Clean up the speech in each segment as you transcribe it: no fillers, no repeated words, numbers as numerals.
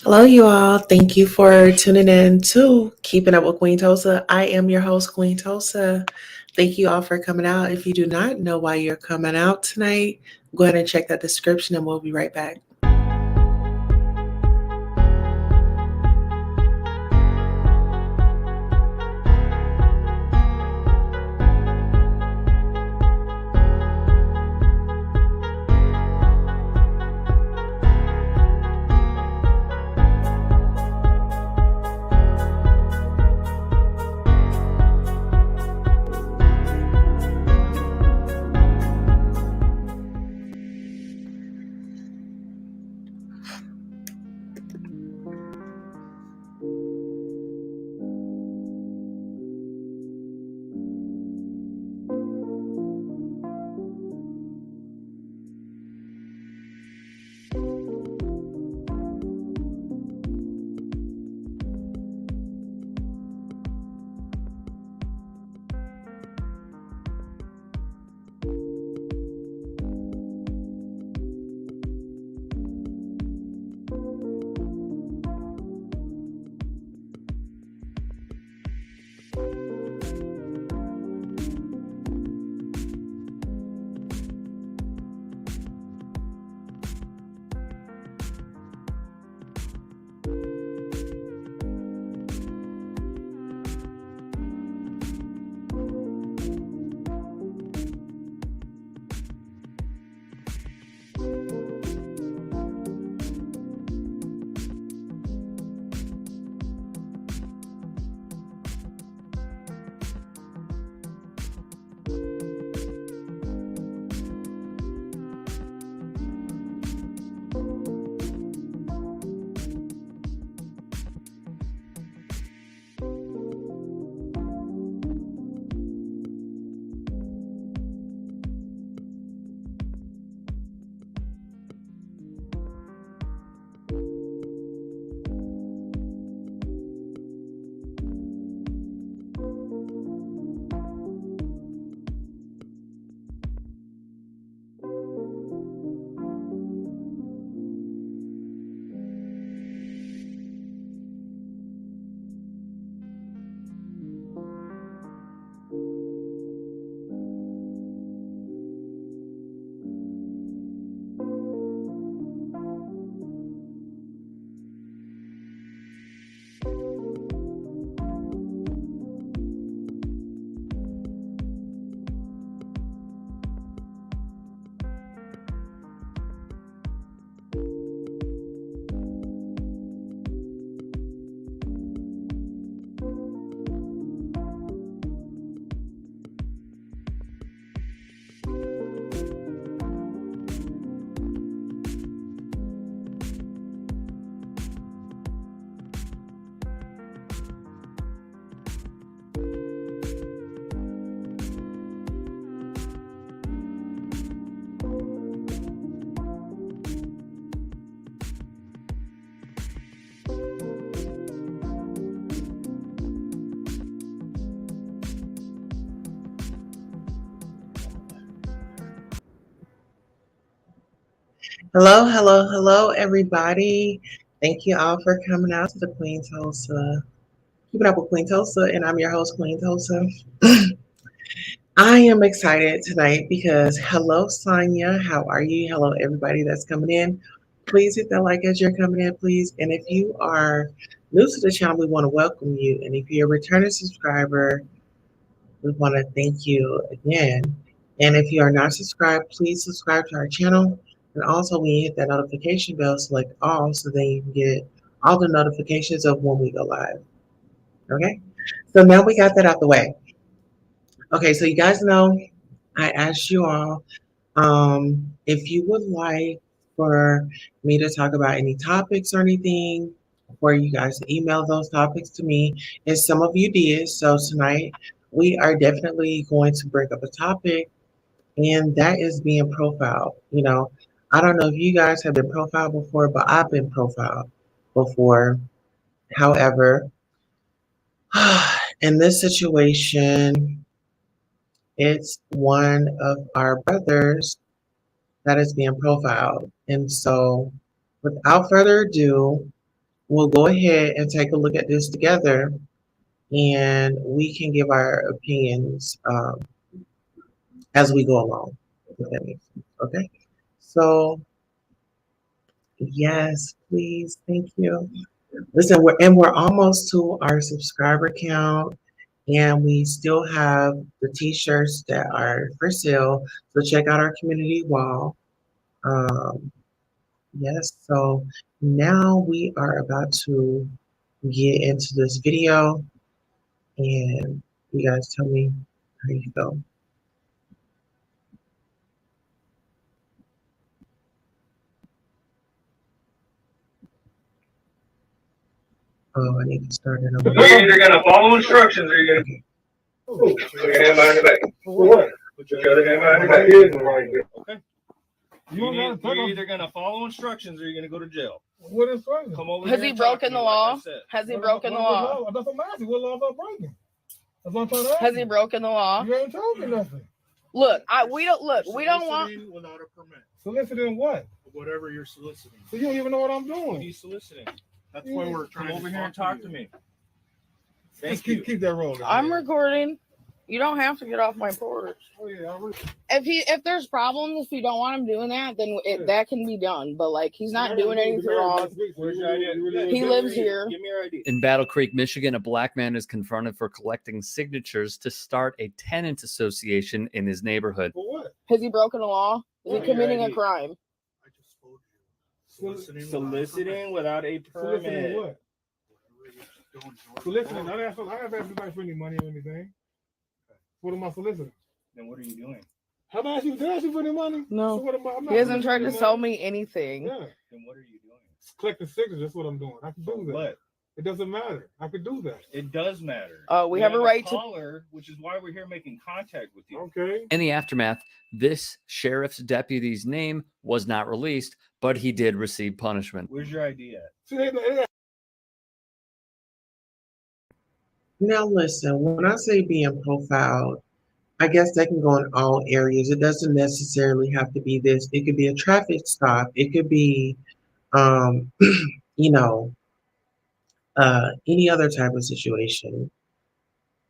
Hello, you all. Thank you for tuning in to Keeping Up with Queen Tosa. I am your host, Queen Tosa. Thank you all for coming out. If you do not know why you're coming out tonight, go ahead and check that description and we'll be right back. Hello, everybody. Thank you all for coming out to the Queen Tosa. Keeping Up with Queen Tosa, and I'm your host, Queen Tosa. I am excited tonight because hello, Sonia. How are you? Hello, everybody that's coming in. Please hit that like as you're coming in, please. And if you are new to the channel, we want to welcome you. And if you're a returning subscriber, we want to thank you again. And if you are not subscribed, please subscribe to our channel. And also, when you hit that notification bell, select all so then you can get all the notifications of when we go live. Okay? So now we got that out the way. Okay, so you guys know I asked you all if you would like for me to talk about any topics or anything, for you guys to email those topics to me. And some of you did. So tonight we are definitely going to bring up a topic, and that is being profiled. I don't know if you guys have been profiled before, but I've been profiled before. However, in this situation, it's one of our brothers that is being profiled. And so, without further ado, we'll go ahead and take a look at this together, and we can give our opinions as we go along. If that makes sense. Okay. So yes, please, thank you. Listen, we're almost to our subscriber count, and we still have the t-shirts that are for sale. So check out our community wall. Um, yes, so now we are about to get into this video, and you guys tell me how you feel. Oh, I need to start it over. You're either gonna follow instructions or you're gonna put your hand behind your back. For what? Put your other hand behind your back. Okay. You're either gonna follow instructions or you're gonna go to jail. What instructions? Come over Has here he and talk broken to the me, law? like I said. Has he broken the law? That's what I'm asking. What law am I breaking? That's what I'm trying to ask. Has he broken the law? You ain't told me nothing. Look, we don't want. Without a permit. Soliciting what? Whatever you're soliciting. So you don't even know what I'm What are doing. you soliciting? That's why we're trying to come over here and talk to me. Just keep that rolling. I'm recording. You don't have to get off my porch. Oh yeah, If there's problems, if you don't want him doing that, then that can be done. But like, he's not doing anything wrong. Where's your ID? He lives here. Give me your ID. In Battle Creek, Michigan, a black man is confronted for collecting signatures to start a tenant association in his neighborhood. For what? Has he broken the law? Is he Yeah, committing yeah, a crime? I just told you. Soliciting without a permit. Soliciting what? Soliciting. I haven't asked anybody for any money or anything. What am I soliciting? Then what are you doing? Have I asked you? Did I ask you for any money? No. So what am I? I'm not He hasn't tried to soliciting sell money. me anything. Yeah. Then what are you doing? Collecting signatures. That's what I'm doing. I can do that. What? It doesn't matter. I could do that. It does matter. We have a right to. caller, which is why we're here making contact with you. Okay. In the aftermath, this sheriff's deputy's name was not released, but he did receive punishment. Where's your ID at? See, they Now listen, when I say being profiled, I guess that can go in all areas. It doesn't necessarily have to be this. It could be a traffic stop. It could be, um, you know, any other type of situation.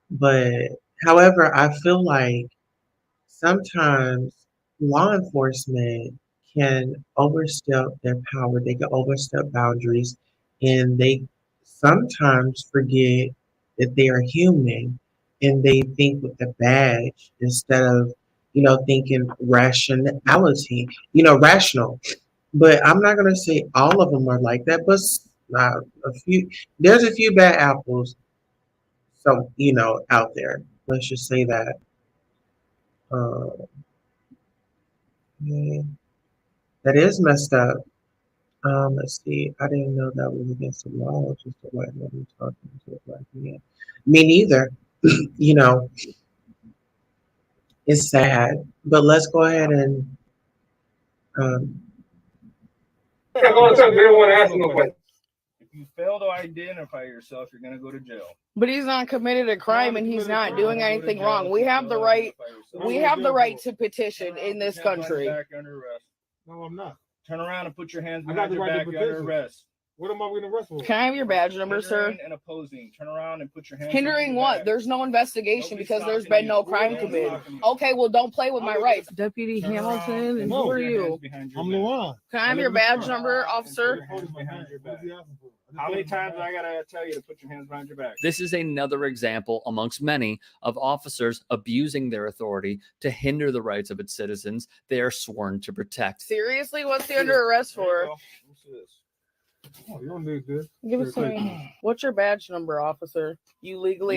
But however, I feel like sometimes law enforcement can overstep their power. They can overstep boundaries, and they sometimes forget that they are human, and they think with the badge instead of, thinking rationality, rational. But I'm not gonna say all of them are like that, but a few. There's a few bad apples, so out there. Let's just say that. Uh, yeah, that is messed up. Let's see. I didn't know that was against the law. Just a white woman talking to a black man. Me neither. you know, it's sad. But let's go ahead and um, they don't want to ask no question. If you fail to identify yourself, you're gonna go to jail. But he's not committed a crime, and he's not doing anything wrong. We have the right. We have the right to petition in this country. Back under arrest. No, I'm not. Turn around and put your hands I got behind the your right to back. You're under petition. arrest. What am I going to arrest for? Can I have your badge number, sir? Hindering and opposing. Turn around and put your hands. Hindering behind your what? back. There's no investigation Nobody's because there's stopping been you. no crime Nobody's committed. stopping you. Okay, well, don't play with my rights. Deputy Turn around Hamilton, and No. who put are your you? hands behind your I'm back. Luan. Can I have your badge number, officer? How many times I gotta tell you to put your hands behind your back? This is another example amongst many of officers abusing their authority to hinder the rights of its citizens they are sworn to protect. Seriously, what's he under arrest for? What's this? Oh, you don't need this. Give it to me. What's your badge number, officer? You legally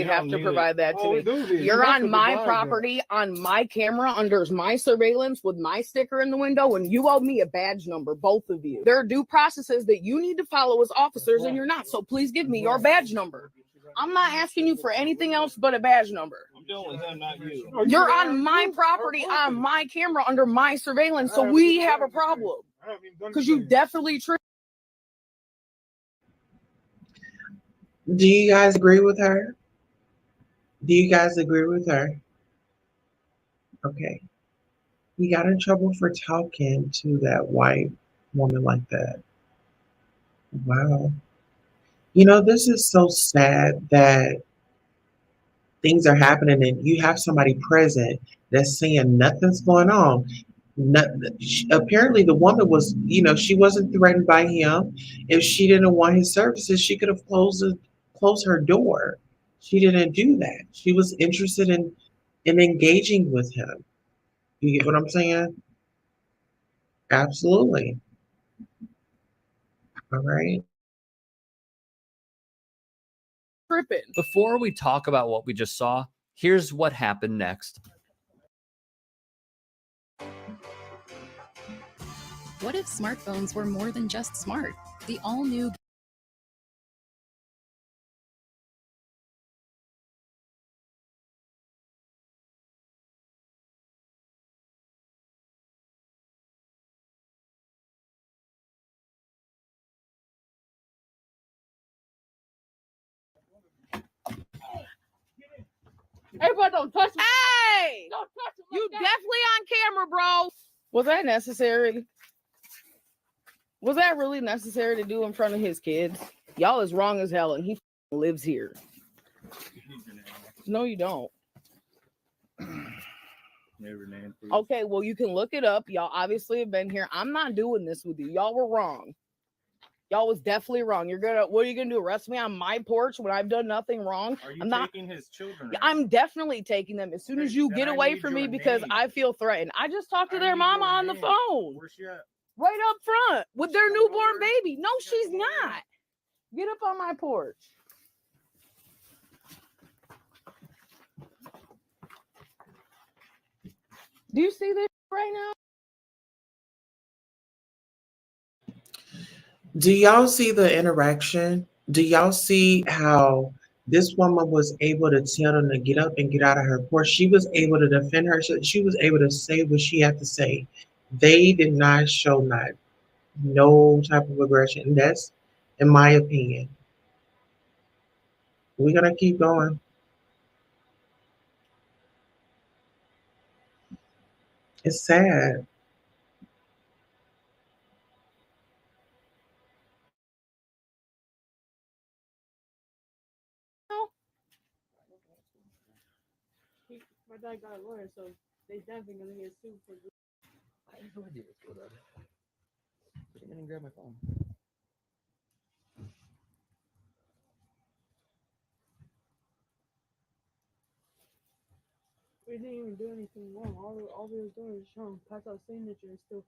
have to provide that to All we me. do is You're you have to on my provide that. property, on my camera, under my surveillance with my sticker in the window, and you owe me a badge number, both of you. There are due processes that you need to follow as officers, and you're not. So please give me your badge number. I'm not asking you for anything else but a badge number. I'm dealing with him, not you. You're on my property, on my camera, under my surveillance, so we have a problem. Because you definitely tricked. Do you guys agree with her? Do you guys agree with her? Okay. He got in trouble for talking to that white woman like that. Wow. You know, this is so sad that things are happening and you have somebody present that's saying nothing's going on. Apparently, the woman was, you know, she wasn't threatened by him. If she didn't want his services, she could have closed her door. She didn't do that. She was interested in engaging with him. You get what I'm saying? Absolutely. All right. Tripping. Before we talk about what we just saw, here's what happened next. What if smartphones were more than just smart? The all-new Everybody don't touch me. Hey! Don't touch him like you that. Definitely on camera, bro. Was that necessary? Was that really necessary to do in front of his kids? Y'all is wrong as hell, and he lives here. No, you don't. Okay, well, you can look it up. Y'all obviously have been here. I'm not doing this with you. Y'all were wrong. Y'all was definitely wrong. What are you gonna do? Arrest me on my porch when I've done nothing wrong? Are you I'm not taking his children? I'm definitely taking them as soon as you get away from me because I feel threatened. I just talked to their mama on the phone. Where's she at? Right up front with their newborn baby. No, she's not. Get up on my porch. Do you see this right now? Do y'all see the interaction? Do y'all see how this woman was able to tell them to get up and get out of her porch? She was able to defend herself. She was able to say what she had to say. They did not show no type of aggression. And that's, in my opinion. We're going to keep going. It's sad. My dad got a lawyer, so they definitely gonna get sued for this. I have no idea what's going on. I didn't grab my phone. We didn't even do anything wrong. All we was doing was trying to pass out signatures and still.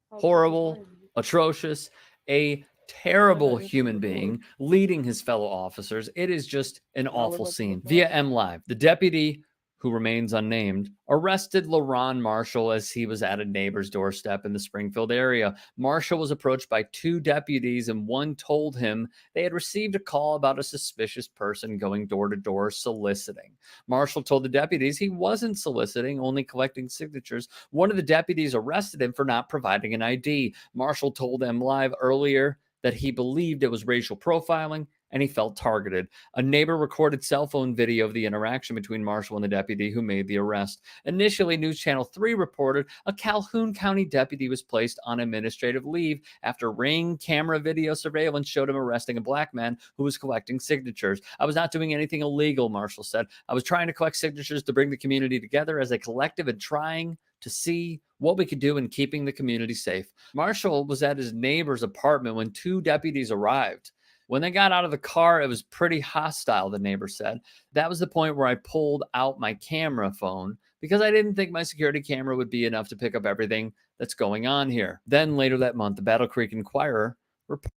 Horrible, atrocious, a terrible human being leading his fellow officers. It is just an awful scene. Via MLive, the deputy, who remains unnamed, arrested LaRon Marshall as he was at a neighbor's doorstep in the Springfield area. Marshall was approached by two deputies, and one told him they had received a call about a suspicious person going door to door soliciting. Marshall told the deputies he wasn't soliciting, only collecting signatures. One of the deputies arrested him for not providing an ID. Marshall told MLive earlier that he believed it was racial profiling and he felt targeted. A neighbor recorded cell phone video of the interaction between Marshall and the deputy who made the arrest. Initially, News Channel 3 reported a Calhoun County deputy was placed on administrative leave after Ring camera video surveillance showed him arresting a black man who was collecting signatures. I was not doing anything illegal, Marshall said. I was trying to collect signatures to bring the community together as a collective and trying to see what we could do in keeping the community safe. Marshall was at his neighbor's apartment when two deputies arrived. When they got out of the car, it was pretty hostile, the neighbor said. That was the point where I pulled out my camera phone because I didn't think my security camera would be enough to pick up everything that's going on here. Then later that month, the Battle Creek Enquirer reported.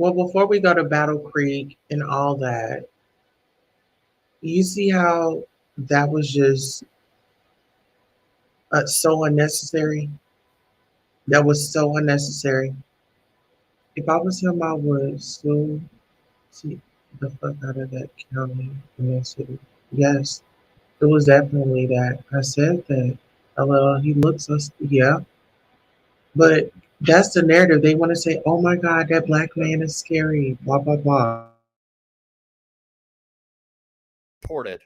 Well, before we go to Battle Creek and all that, you see how that was just so unnecessary? That was so unnecessary. If I was him, I would sue the fuck out of that county and that city. Yes, it was definitely that. I said that. He looks us, yeah. But that's the narrative. They want to say, oh my God, that black man is scary, blah, blah, blah. Reported.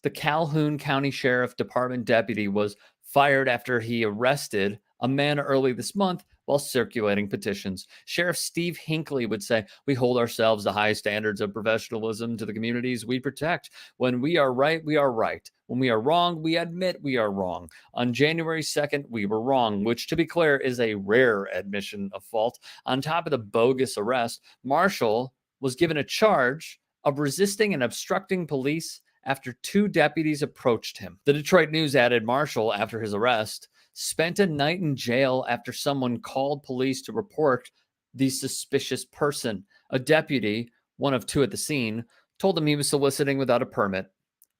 The Calhoun County Sheriff Department deputy was fired after he arrested a man early this month while circulating petitions. Sheriff Steve Hinckley would say, "We hold ourselves to high standards of professionalism to the communities we protect. When we are right, we are right. When we are wrong, we admit we are wrong. On January 2nd, we were wrong," which, to be clear, is a rare admission of fault. On top of the bogus arrest, Marshall was given a charge of resisting and obstructing police after two deputies approached him. The Detroit News added Marshall, after his arrest, spent a night in jail after someone called police to report the suspicious person. A deputy, one of two at the scene, told him he was soliciting without a permit.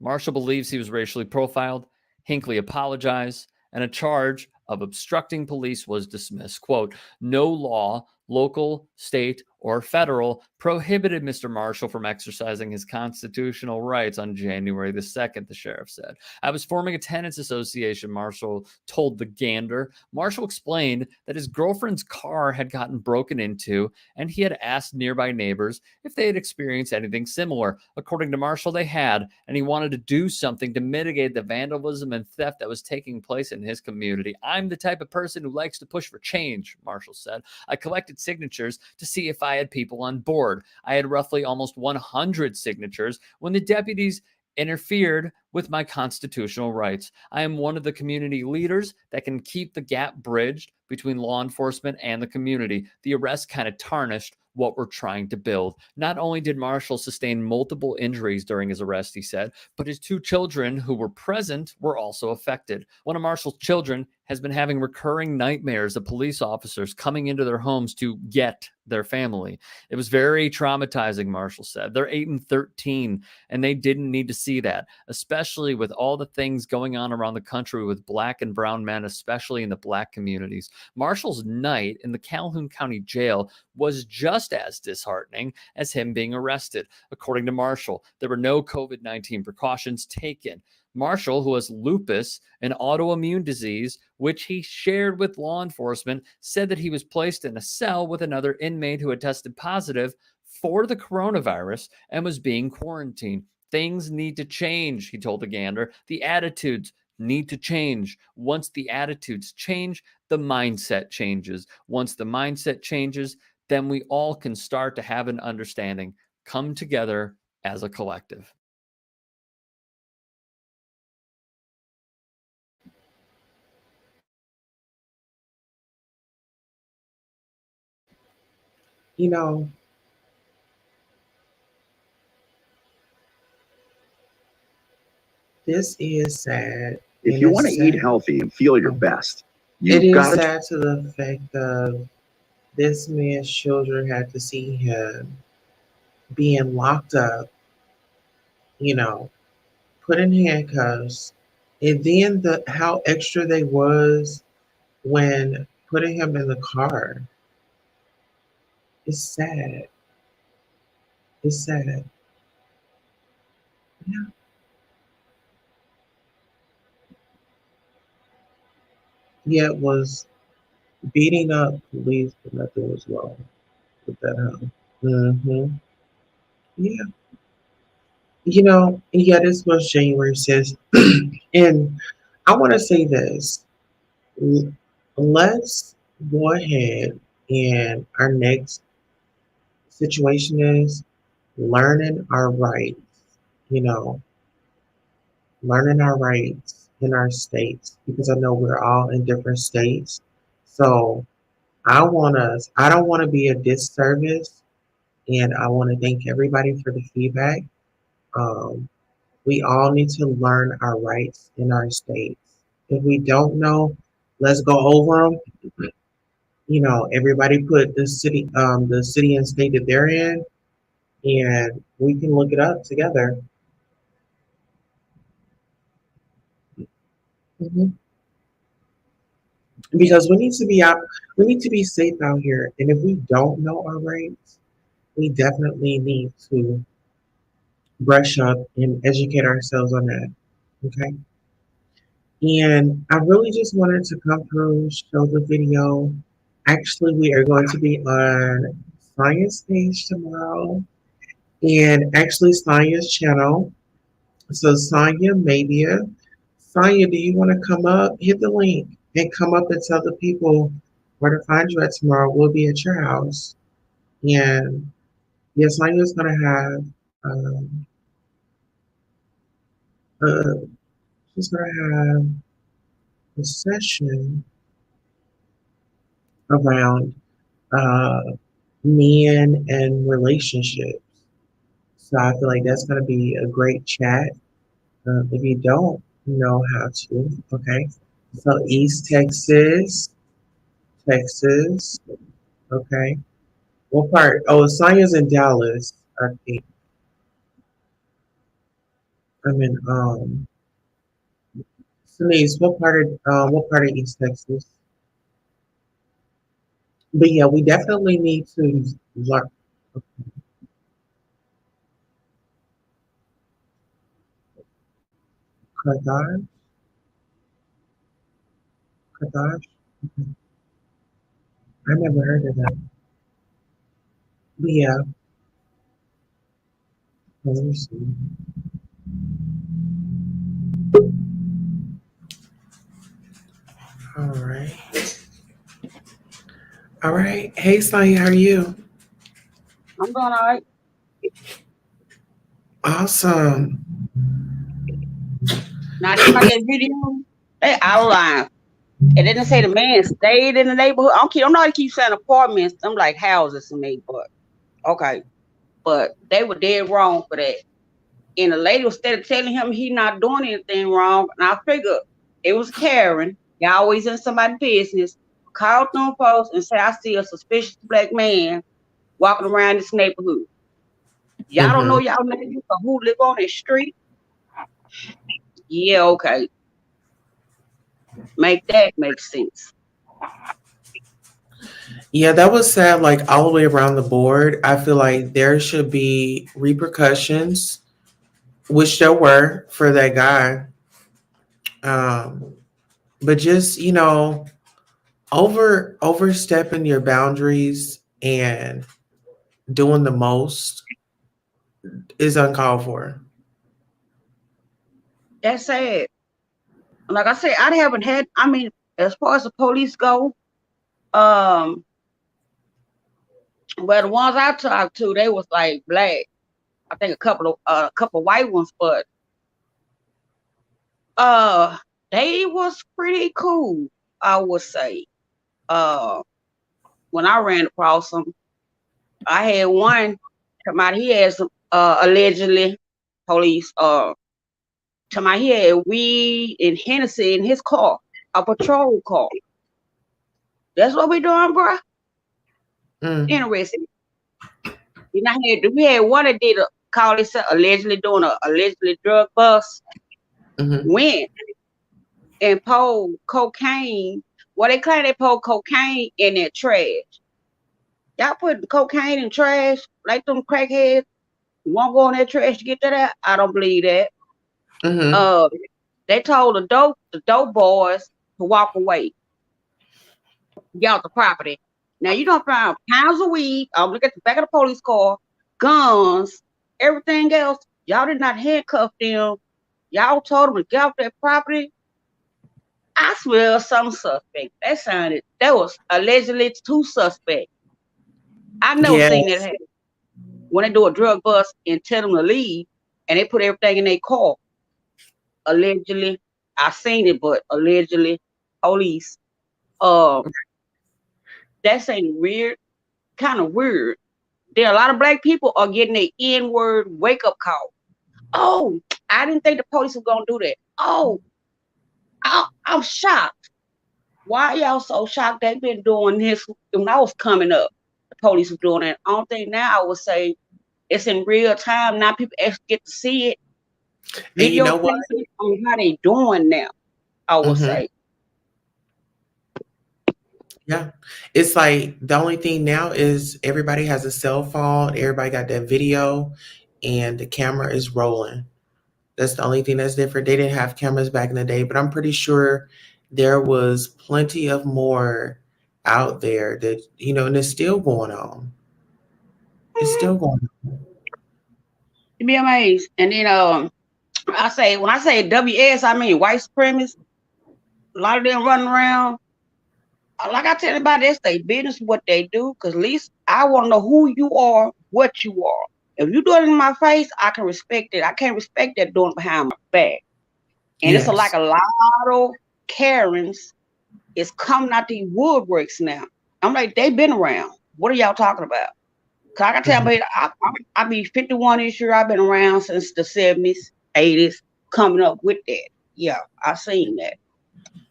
Marshall believes he was racially profiled. Hinckley apologized, and a charge of obstructing police was dismissed. Quote, "No law, local, state, or federal, prohibited Mr. Marshall from exercising his constitutional rights on January the 2nd, the sheriff said. I was forming a tenants association," Marshall told the Gander. Marshall explained that his girlfriend's car had gotten broken into, and he had asked nearby neighbors if they had experienced anything similar. According to Marshall, they had, and he wanted to do something to mitigate the vandalism and theft that was taking place in his community. "I'm the type of person who likes to push for change," Marshall said. "I collected signatures to see if I had people on board. I had roughly almost 100 signatures when the deputies interfered with my constitutional rights. I am one of the community leaders that can keep the gap bridged between law enforcement and the community. The arrest kind of tarnished what we're trying to build." Not only did Marshall sustain multiple injuries during his arrest, he said, but his two children who were present were also affected. One of Marshall's children has been having recurring nightmares of police officers coming into their homes to get their family. "It was very traumatizing," Marshall said. "They're 8 and 13, and they didn't need to see that, especially with all the things going on around the country with black and brown men, especially in the black communities." Marshall's night in the Calhoun County Jail was just as disheartening as him being arrested. According to Marshall, there were no COVID-19 precautions taken. Marshall, who has lupus, an autoimmune disease, which he shared with law enforcement, said that he was placed in a cell with another inmate who had tested positive for the coronavirus and was being quarantined. "Things need to change," he told the Gander. "The attitudes need to change. Once the attitudes change, the mindset changes. Once the mindset changes, then we all can start to have an understanding, come together as a collective." You know, this is sad. If and you it's want to eat sad. healthy and feel your best, It you've is got to sad to the fact of this man's children had to see him being locked up, you know, put in handcuffs, and then how extra they was when putting him in the car. It's sad. It's sad. Yeah. Yet was beating up police for nothing was wrong with that, huh? Mm-hmm. Yeah. Yeah, this was January says, and I want to say this. L- Let's go ahead and our next situation is learning our rights, you know, learning our rights in our states because I know we're all in different states. So I don't want to be a disservice, and I want to thank everybody for the feedback. Um, we all need to learn our rights in our states. If we don't know, let's go over them. everybody put the city and state that they're in, and we can look it up together. Mhm. Because we need to be safe out here. And if we don't know our rights, we definitely need to brush up and educate ourselves on that. Okay. And I really just wanted to come through, show the video. Actually, we are going to be on Science page tomorrow, and actually Sonia's channel. So Sonia Media. Sonia, do you want to come up? Hit the link and come up and tell the people where to find you at tomorrow. We'll be at your house. And yes, Sonia's going to have, uh, she's going to have a session around uh, men and relationships. So I feel like that's going to be a great chat. If you don't know how to, okay. So East Texas, okay. What part? Oh, Sonia's in Dallas, I think. I'm in Denise, what part of East Texas? But yeah, we definitely need to learn. Kadash, Kadash. I never heard of that. But yeah, let me see. All right. All right. Hey, Sonia, how are you? I'm doing all right. Awesome. Now, this my that video, they out of line. It didn't say the man stayed in the neighborhood. I don't know how to keep saying apartments. I'm like houses in me, but okay. But they were dead wrong for that. And the lady was instead of telling him he not doing anything wrong, and I figured it was Karen. You always in somebody's business. Called them folks and say, I see a suspicious black man walking around this neighborhood. Y'all don't know y'all neighbors or who live on this street? Yeah, okay. Make sense. Yeah, that was sad, like all the way around the board. I feel like there should be repercussions, which there were for that guy. But just, overstepping your boundaries and doing the most is uncalled for. That's sad. Like I said, I haven't had, as far as the police go, well, the ones I talked to, they was like black. I think a couple of white ones, but they was pretty cool, I would say. When I ran across them, I had one come out, he had some allegedly police he had weed and Hennessy in his car, a patrol car. That's what we doing, bro. Interesting. We had one that did a call himself allegedly doing a allegedly drug bust. Went and pulled cocaine. Well, they claim they pulled cocaine in their trash. Y'all put cocaine in trash like them crackheads. You won't go in that trash to get that out? I don't believe that. They told the dope boys to walk away. Get out the property. Now you don't find pounds of weed. Look at the back of the police car, guns, everything else. Y'all did not handcuff them. Y'all told them to get off that property. I smell some suspect. That was allegedly two suspects. I've never seen that happen. When they do a drug bust and tell them to leave, and they put everything in their car. Allegedly, I seen it, but allegedly, police. That's weird, kind of weird. There are a lot of black people are getting an N-word wake-up call. Oh, I didn't think the police was gonna do that. Oh, I'm shocked. Why y'all so shocked? They've been doing this when I was coming up. The police were doing it. I don't think now I would say it's in real time. Now people actually get to see it. And you Video know what? clips on how they doing now, I would Mhm. say. Yeah. It's like the only thing now is everybody has a cell phone, everybody got that video, and the camera is rolling. That's the only thing that's different. They didn't have cameras back in the day, but I'm pretty sure there was plenty of more out there that, and it's still going on. It's still going on. You'd be amazed. And then when I say WS, I mean white supremacists. A lot of them running around. Like I tell everybody, that's their business what they do. Cause at least I want to know who you are, what you are. If you do it in my face, I can respect it. I can't respect that doing it behind my back. And it's like Yes. a lot of Karens is coming out these woodworks now. I'm like, they've been around. What are y'all talking about? Cause I can tell Mhm. you, I be 51 this year. I've been around since the 70s, 80s, coming up with that. Yeah, I've seen that.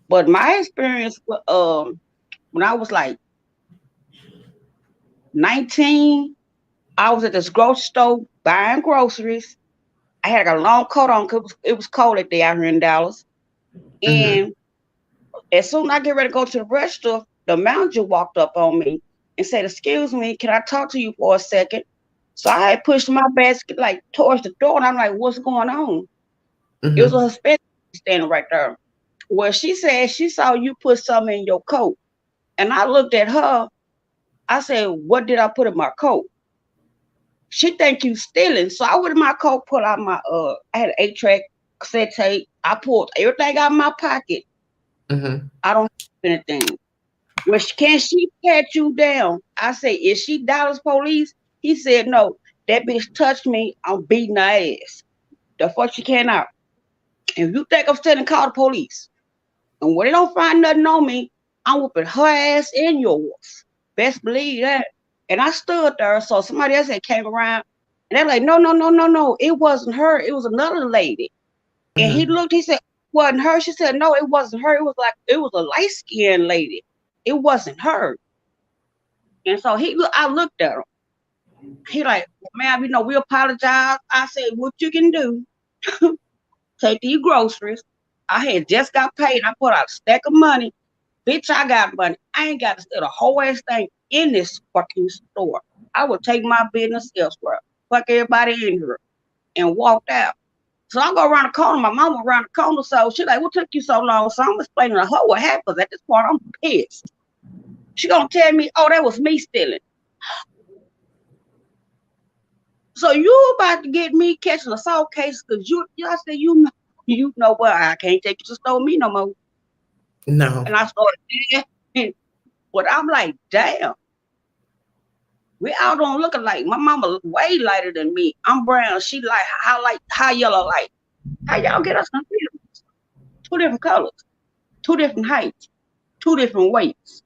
But my experience with when I was like 19, I was at this grocery store buying groceries. I had a long coat on because it was cold that day out here in Dallas. Mhm. And as soon as I get ready to go to the register, the manager walked up on me and said, "Excuse me, can I talk to you for a second?" So I had pushed my basket like towards the door, and I'm like, "What's going on?" It was Mhm. a Hispanic standing right there. Well, she said she saw you put something in your coat. And I looked at her. I said, "What did I put in my coat?" She think you stealing. So I went in my coat, put out my I had an 8-track cassette tape. I pulled everything out of my pocket. Mhm. I don't have anything. Well, can she pat you down? I said, "Is she Dallas police?" He said, "No. That bitch touched me. I'm beating her ass. The fuck she can out. If you think I'm stealing, call the police. And when they don't find nothing on me, I'm whooping her ass and yours. Best believe that." And I stood there, so somebody else had came around, and they're like, "No, no, no, no, no. It wasn't her. It was another lady." And he Mhm. looked, he said, "Wasn't her?" She said, "No, it wasn't her. It was a light-skinned lady. It wasn't her." And so I looked at him. He like, "Well, ma'am, we apologize." I said, "What you can do, take these groceries." I had just got paid. I put out a stack of money. Bitch, I got money. I ain't got to steal the whole ass thing in this fucking store. I would take my business elsewhere. Fuck everybody in here. And walked out. So I go around the corner. My mama around the corner. So she like, "What took you so long?" So I'm explaining to her what happened. At this point, I'm pissed. She gonna tell me, "Oh, that was me stealing." So you about to get me catching a assault case because I said, you know what? I can't take you to the store me no more. No. And I started laughing. But I'm like, damn. We all don't look alike. My mama way lighter than me. I'm brown. She like high yellow light. How y'all get us confused? Two different colors, two different heights, two different weights.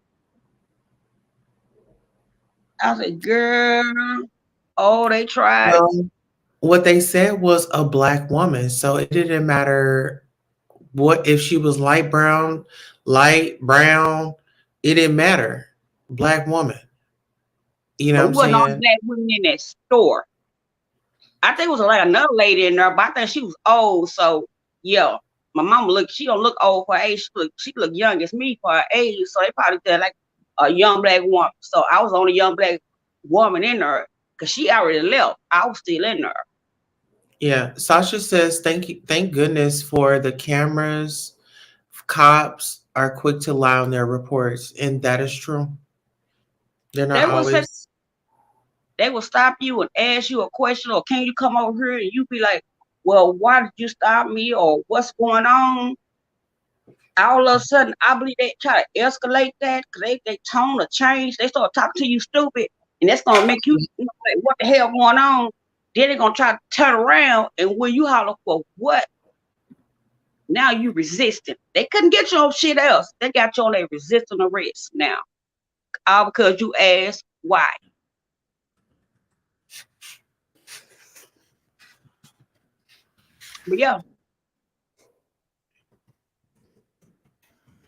I said, girl, oh, they tried. Well, what they said was a black woman, so it didn't matter what if she was light brown, light brown, it didn't matter. Black woman. You know But what we I'm wasn't all saying? black women in that store. I think it was like another lady in there, but I think she was old. So yeah, my mama she don't look old for her age. She look young as me for her age. So they probably said like a young black woman. So I was the only young black woman in there because she already left. I was still in there. Yeah. Sasha says, thank goodness for the cameras. Cops are quick to lie on their reports, and that is true. They're They not will say always. they will stop you and ask you a question, or can you come over here? And you be like, "Well, why did you stop me?" Or "What's going on?" All of a sudden, I believe they try to escalate that because they tone or change. They start talking to you stupid, and that's gonna make you, like, what the hell going on? Then they're gonna try to turn around, and when you holler for what, now you resisting. They couldn't get you on shit else. They got you on a resisting arrest now, all because you asked why. But yeah,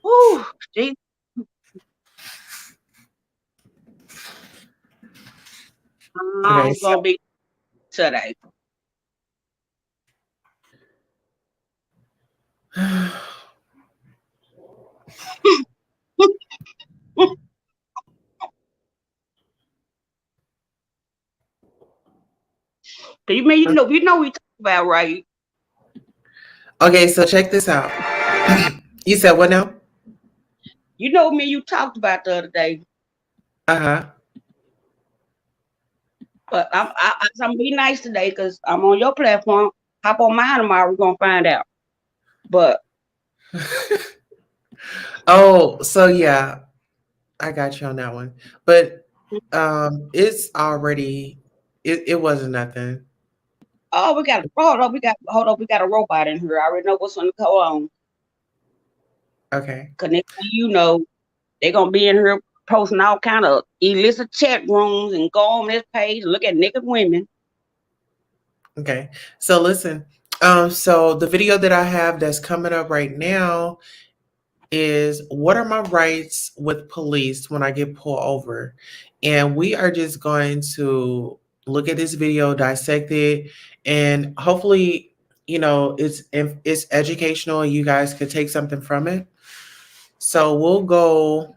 whoo, gee. Okay. I'm gonna be today. You mean you know we talk about, right? Okay, so check this out. You said what now? You know me you talked about the other day. Uh-huh. But I'm be nice today because I'm on your platform. Hop on mine tomorrow. We're gonna find out. But Oh, so yeah, I got you on that one. But it's already it wasn't nothing. oh, we got we got a robot in here. I already know what's on the hold on. Okay. Cause next thing you know, they're gonna be in here posting all kind of illicit chat rooms and go on this page and look at naked women. Okay. So listen, so the video that I have that's coming up right now is what are my rights with police when I get pulled over? And we are just going to look at this video, dissect it, and hopefully, it's educational and you guys could take something from it. So we'll go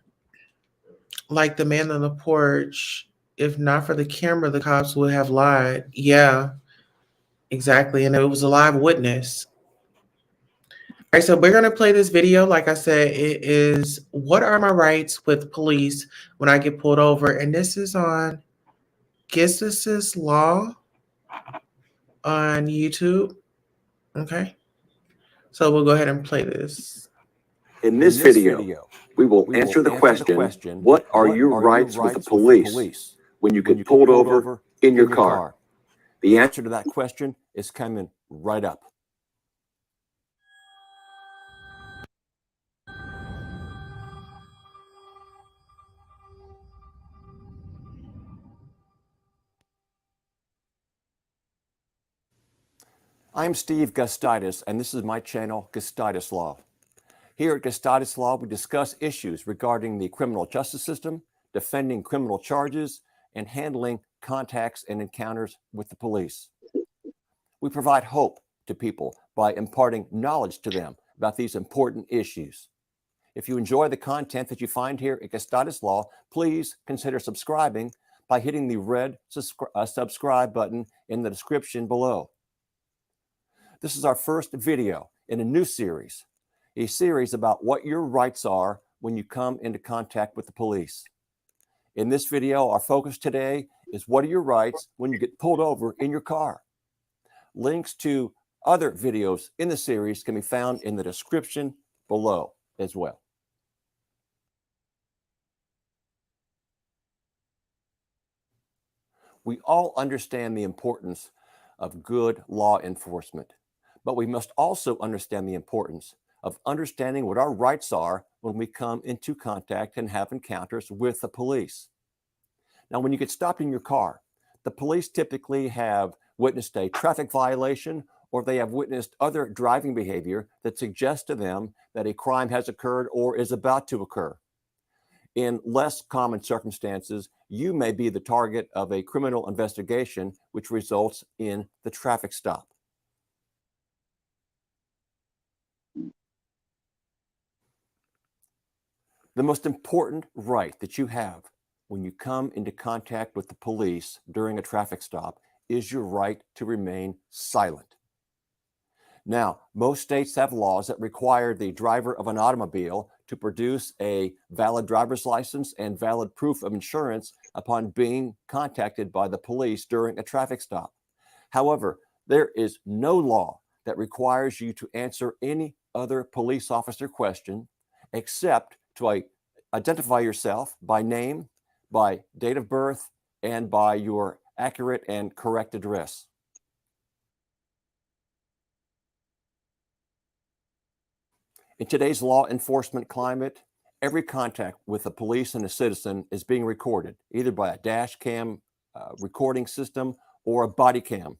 like the man on the porch. If not for the camera, the cops would have lied. Yeah, exactly. And it was a live witness. All right, so we're going to play this video. Like I said, it is what are my rights with police when I get pulled over? And this is on Gistis's Law on YouTube. Okay, so we'll go ahead and play this. In this video, we will answer the question, what are your rights with the police when you get pulled over in your car? The answer to that question is coming right up. I'm Steve Gustitis, and this is my channel, Gustitis Law. Here at Gustitis Law, we discuss issues regarding the criminal justice system, defending criminal charges, and handling contacts and encounters with the police. We provide hope to people by imparting knowledge to them about these important issues. If you enjoy the content that you find here at Gustitis Law, please consider subscribing by hitting the red subscribe button in the description below. This is our first video in a new series, a series about what your rights are when you come into contact with the police. In this video, our focus today is what are your rights when you get pulled over in your car. Links to other videos in the series can be found in the description below as well. We all understand the importance of good law enforcement, but we must also understand the importance of understanding what our rights are when we come into contact and have encounters with the police. Now, when you get stopped in your car, the police typically have witnessed a traffic violation or they have witnessed other driving behavior that suggests to them that a crime has occurred or is about to occur. In less common circumstances, you may be the target of a criminal investigation, which results in the traffic stop. The most important right that you have when you come into contact with the police during a traffic stop is your right to remain silent. Now, most states have laws that require the driver of an automobile to produce a valid driver's license and valid proof of insurance upon being contacted by the police during a traffic stop. However, there is no law that requires you to answer any other police officer question except to identify yourself by name, by date of birth, and by your accurate and correct address. In today's law enforcement climate, every contact with the police and a citizen is being recorded, either by a dash cam recording system or a body cam.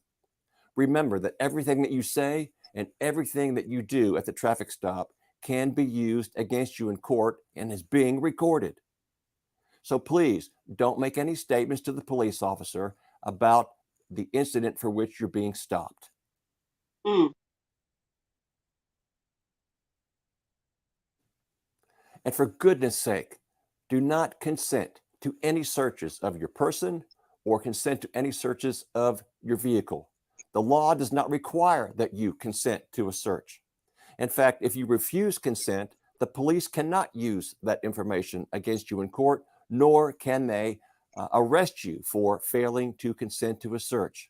Remember that everything that you say and everything that you do at the traffic stop can be used against you in court and is being recorded. So please don't make any statements to the police officer about the incident for which you're being stopped. Mm. And for goodness sake, do not consent to any searches of your person or consent to any searches of your vehicle. The law does not require that you consent to a search. In fact, if you refuse consent, the police cannot use that information against you in court, nor can they arrest you for failing to consent to a search.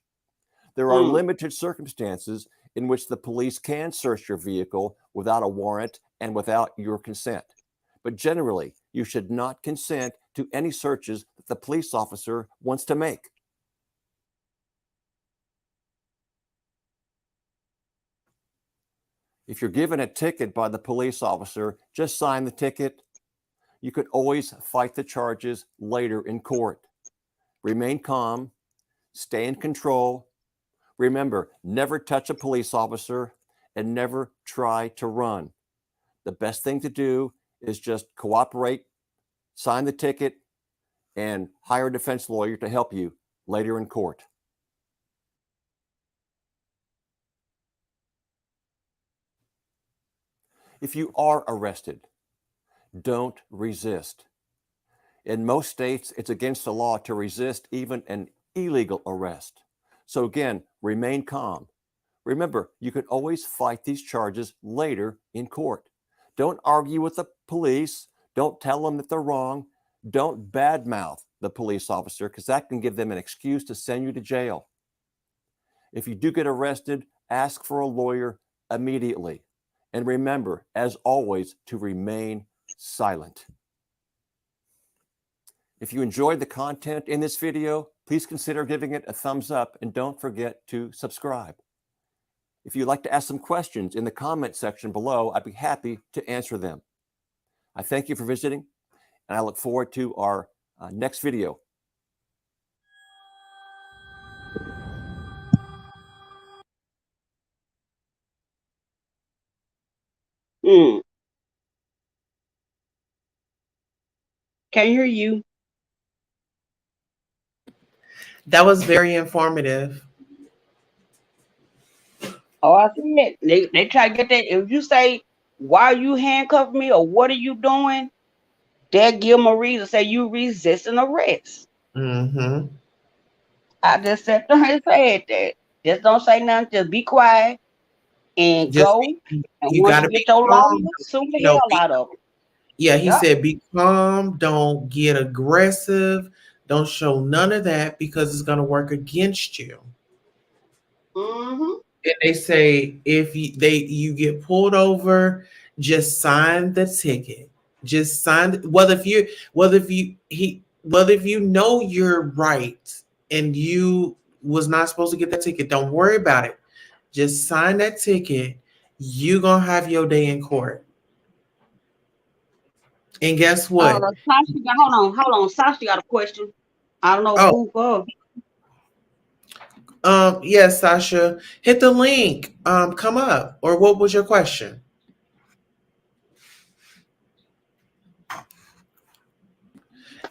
There are limited circumstances in which the police can search your vehicle without a warrant and without your consent. But generally, you should not consent to any searches that the police officer wants to make. If you're given a ticket by the police officer, just sign the ticket. You could always fight the charges later in court. Remain calm, stay in control. Remember, never touch a police officer and never try to run. The best thing to do is just cooperate, sign the ticket, and hire a defense lawyer to help you later in court. If you are arrested, don't resist. In most states, it's against the law to resist even an illegal arrest. So again, remain calm. Remember, you can always fight these charges later in court. Don't argue with the police. Don't tell them that they're wrong. Don't badmouth the police officer, because that can give them an excuse to send you to jail. If you do get arrested, ask for a lawyer immediately. And remember, as always, to remain silent. If you enjoyed the content in this video, please consider giving it a thumbs up and don't forget to subscribe. If you'd like to ask some questions in the comment section below, I'd be happy to answer them. I thank you for visiting, and I look forward to our next video. Can't hear you. That was very informative. Oh, I see it. They try to get that. If you say, why are you handcuffing me or what are you doing? They'll give them a reason. Say you resisting arrest. Mm-hmm. I just sat there and said that. Just don't say nothing. Just be quiet and Just go. be- And you once gotta you get be your calm. lawyer, sue the You know, hell out of it. Yeah, he Yep. said be calm, don't get aggressive, don't show none of that because it's gonna work against you. Mm-hmm. And they say if you get pulled over, just sign the ticket. Just sign whether if you know you're right and you was not supposed to get that ticket, don't worry about it. Just sign that ticket. You gonna have your day in court. And guess what? Sasha, hold on. Sasha got a question. I don't know who. Yes, Sasha, hit the link. Come up. Or what was your question?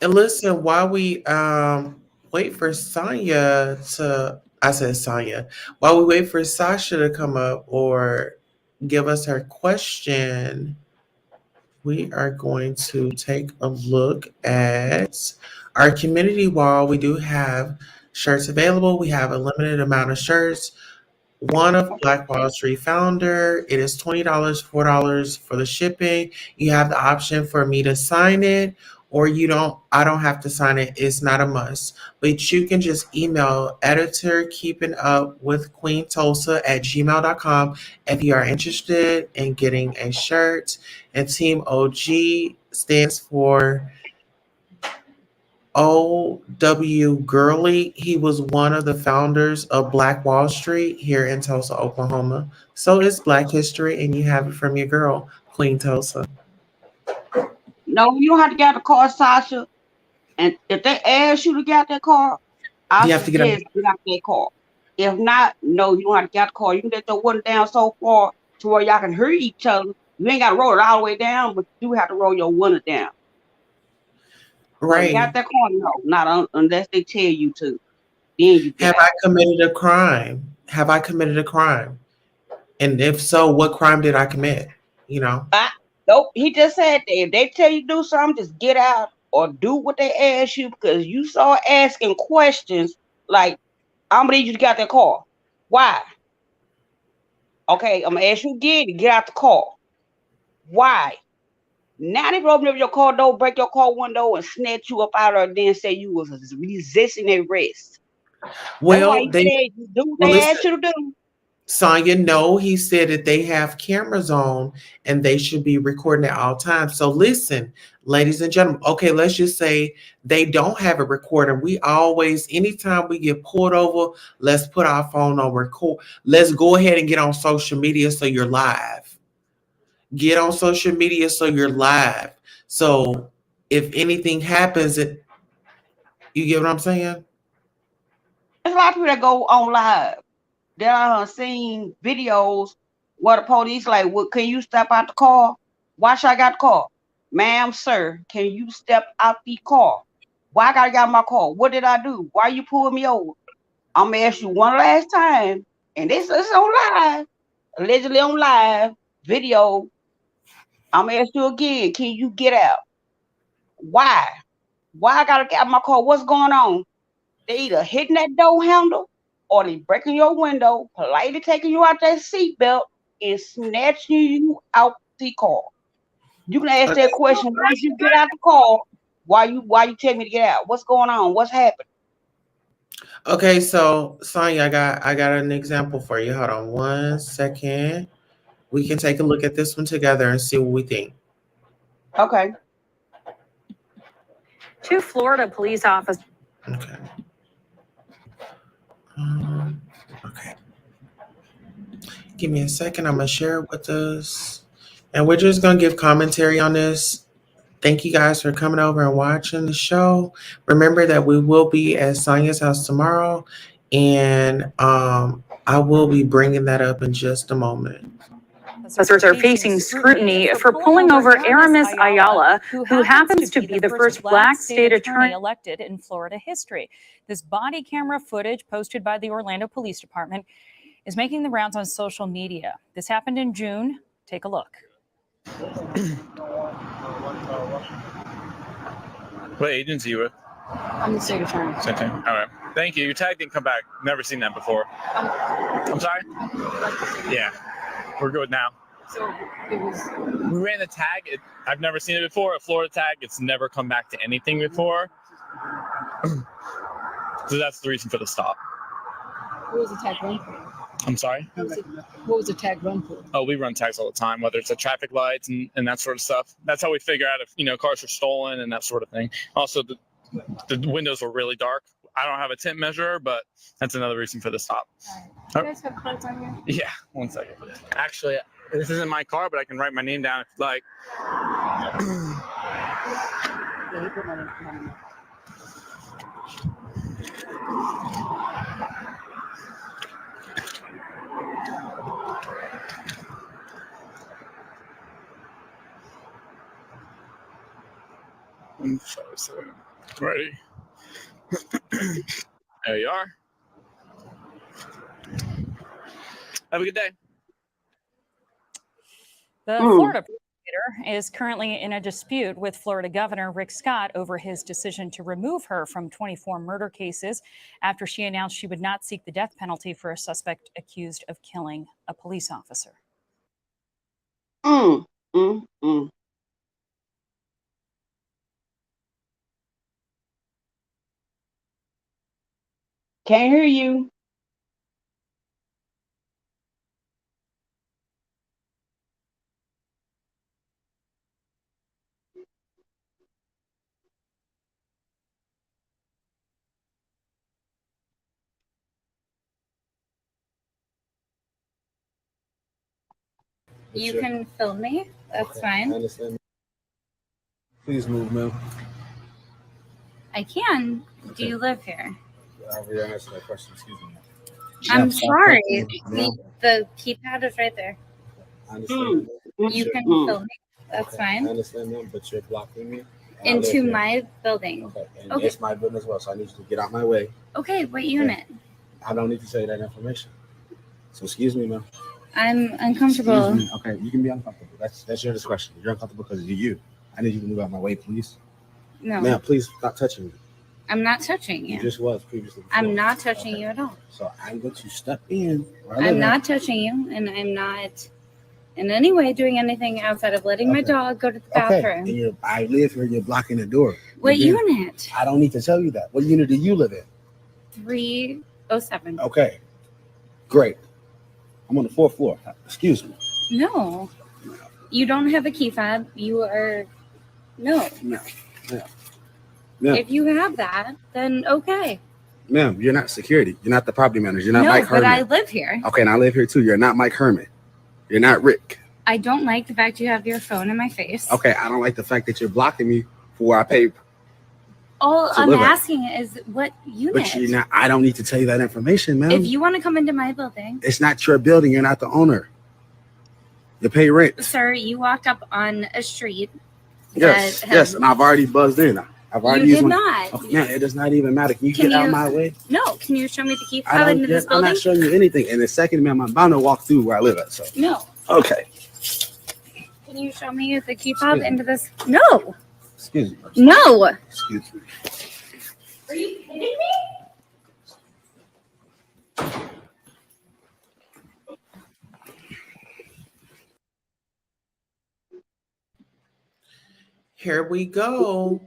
And listen, while we wait for Sonya to, I said Sonya, while we wait for Sasha to come up or give us her question, we are going to take a look at our community wall. We do have shirts available. We have a limited amount of shirts. One of Black Wall Street founder. It is $20, $4 for the shipping. You have the option for me to sign it, or I don't have to sign it. It's not a must. But you can just email editorkeepingupwithqueentulsa@gmail.com if you are interested in getting a shirt. And Team OG stands for O.W. Gurley. He was one of the founders of Black Wall Street here in Tulsa, Oklahoma. So it's Black History, and you have it from your girl, Queen Tulsa. No, you don't have to get the car, Sasha. And if they ask you to get that car, I suggest get out that car. If not, no, you don't have to get the car. You can let your window down so far to where y'all can hear each other. You ain't got to roll it all the way down, but you do have to roll your window down. Right. Got that car? No, not unless they tell you to. Then you get Have out. I committed a crime? Have I committed a crime? And if so, what crime did I commit? You know? Nope. He just said that if they tell you to do something, just get out or do what they ask you, because you saw asking questions like, I'm gonna need you to get out that car. Why? Okay, I'm gonna ask you again to get out the car. Why? Now they open up your car door, break your car window, and snatch you up out of it, then say you was resisting arrest. That's why Well, you said you do what well, they listen, asked you to do. Sonya, no, he said that they have cameras on and they should be recording at all times. So listen, ladies and gentlemen, okay, let's just say they don't have it recorded. We always, anytime we get pulled over, let's put our phone on record. Let's go ahead and get on social media so you're live. Get on social media so you're live. So if anything happens, you get what I'm saying? There's a lot of people that go on live. Then I seen videos where the police like, well, can you step out the car? Why should I got the car? Ma'am, sir, can you step out the car? Why I gotta get out of my car? What did I do? Why you pulling me over? I'm gonna ask you one last time, and this is on live, allegedly on live video. I'm gonna ask you again, can you get out? Why? Why I gotta get out of my car? What's going on? They either hitting that door handle or they breaking your window, politely taking you out that seatbelt and snatching you out the car. You can ask that question once you get out the car. Why you tell me to get out? What's going on? What's happening? Okay, so Sonya, I got an example for you. Hold on one second. We can take a look at this one together and see what we think. Okay. Two Florida police officers. Okay. Okay. Give me a second. I'm gonna share it with us, and we're just gonna give commentary on this. Thank you guys for coming over and watching the show. Remember that we will be at Sonya's house tomorrow, and I will be bringing that up in just a moment. Officers are facing scrutiny for pulling over Aramis Ayala, who happens to be the first Black state attorney elected in Florida history. This body camera footage posted by the Orlando Police Department is making the rounds on social media. This happened in June. Take a look. What agency you with? I'm the state attorney. Same thing. All right. Thank you. Your tag didn't come back. Never seen that before. I'm sorry? Yeah. We're good now. So it was. We ran the tag. I've never seen it before. A Florida tag. It's never come back to anything before. So that's the reason for the stop. What was the tag run for? I'm sorry? What was the tag run for? Oh, we run tags all the time, whether it's at traffic lights and that sort of stuff. That's how we figure out if, cars are stolen and that sort of thing. Also, the windows were really dark. I don't have a tint measurer, but that's another reason for the stop. Do you guys have cards on here? Yeah, 1 second. Actually, this isn't my car, but I can write my name down if you'd like. Ready? There you are. Have a good day. The Florida prosecutor is currently in a dispute with Florida Governor Rick Scott over his decision to remove her from 24 murder cases after she announced she would not seek the death penalty for a suspect accused of killing a police officer. Can't hear you. You can film me. That's fine. I understand. Please move, ma'am. I can. Do you live here? I'll re-answer that question. Excuse me. I'm sorry. The keypad is right there. I understand. You can film me. That's fine. I understand, ma'am, but you're blocking me. And I live Into here. my building. Okay. And Okay. it's my building as well, so I need you to get out my way. Okay, what unit? I don't need to tell you that information. So excuse me, ma'am. I'm uncomfortable. Excuse me. Okay, you can be uncomfortable. That's your discretion. You're uncomfortable because you're you. I need you to move out my way, please. No, Ma'am, please stop touching me. I'm not touching You you. just was previously. I'm before. not touching Okay. you at all. So I'm going to step in. where I live I'm at. not touching you, and I'm not in any way doing anything outside of letting my Okay. dog go to the Okay. bathroom. And I live here. You're blocking the door. What You're being- unit? I don't need to tell you that. What unit do you live in? 307. Okay. Great. I'm on the 4th floor. Excuse me. No, you don't have a key fob. You are no. No. No. No. If you have that, then okay. Ma'am, you're not security. You're not the property manager. You're not No, Mike but Herman. I live here. Okay, and I live here too. You're not Mike Herman. You're not Rick. I don't like the fact you have your phone in my face. Okay, I don't like the fact that you're blocking me for where I pay. All to I'm live at. asking is what unit. But you're not. I don't need to tell you that information, ma'am. If you want to come into my building, It's not your building. You're not the owner. You pay rent. sir, you walked up on a street. Yes, that yes, had- and I've already buzzed in. I've already You used did my. not. Oh, yeah, it does not even matter. Can you Can get out you- my way? No, can you show me the key I fob don't into this care. I'm building? not showing you anything. And the second, ma'am, I'm bound to walk through where I live at. So No. okay. Can you show me the key fob Excuse me. into this? No. Excuse me. No. Excuse me. Are you kidding me? Here we go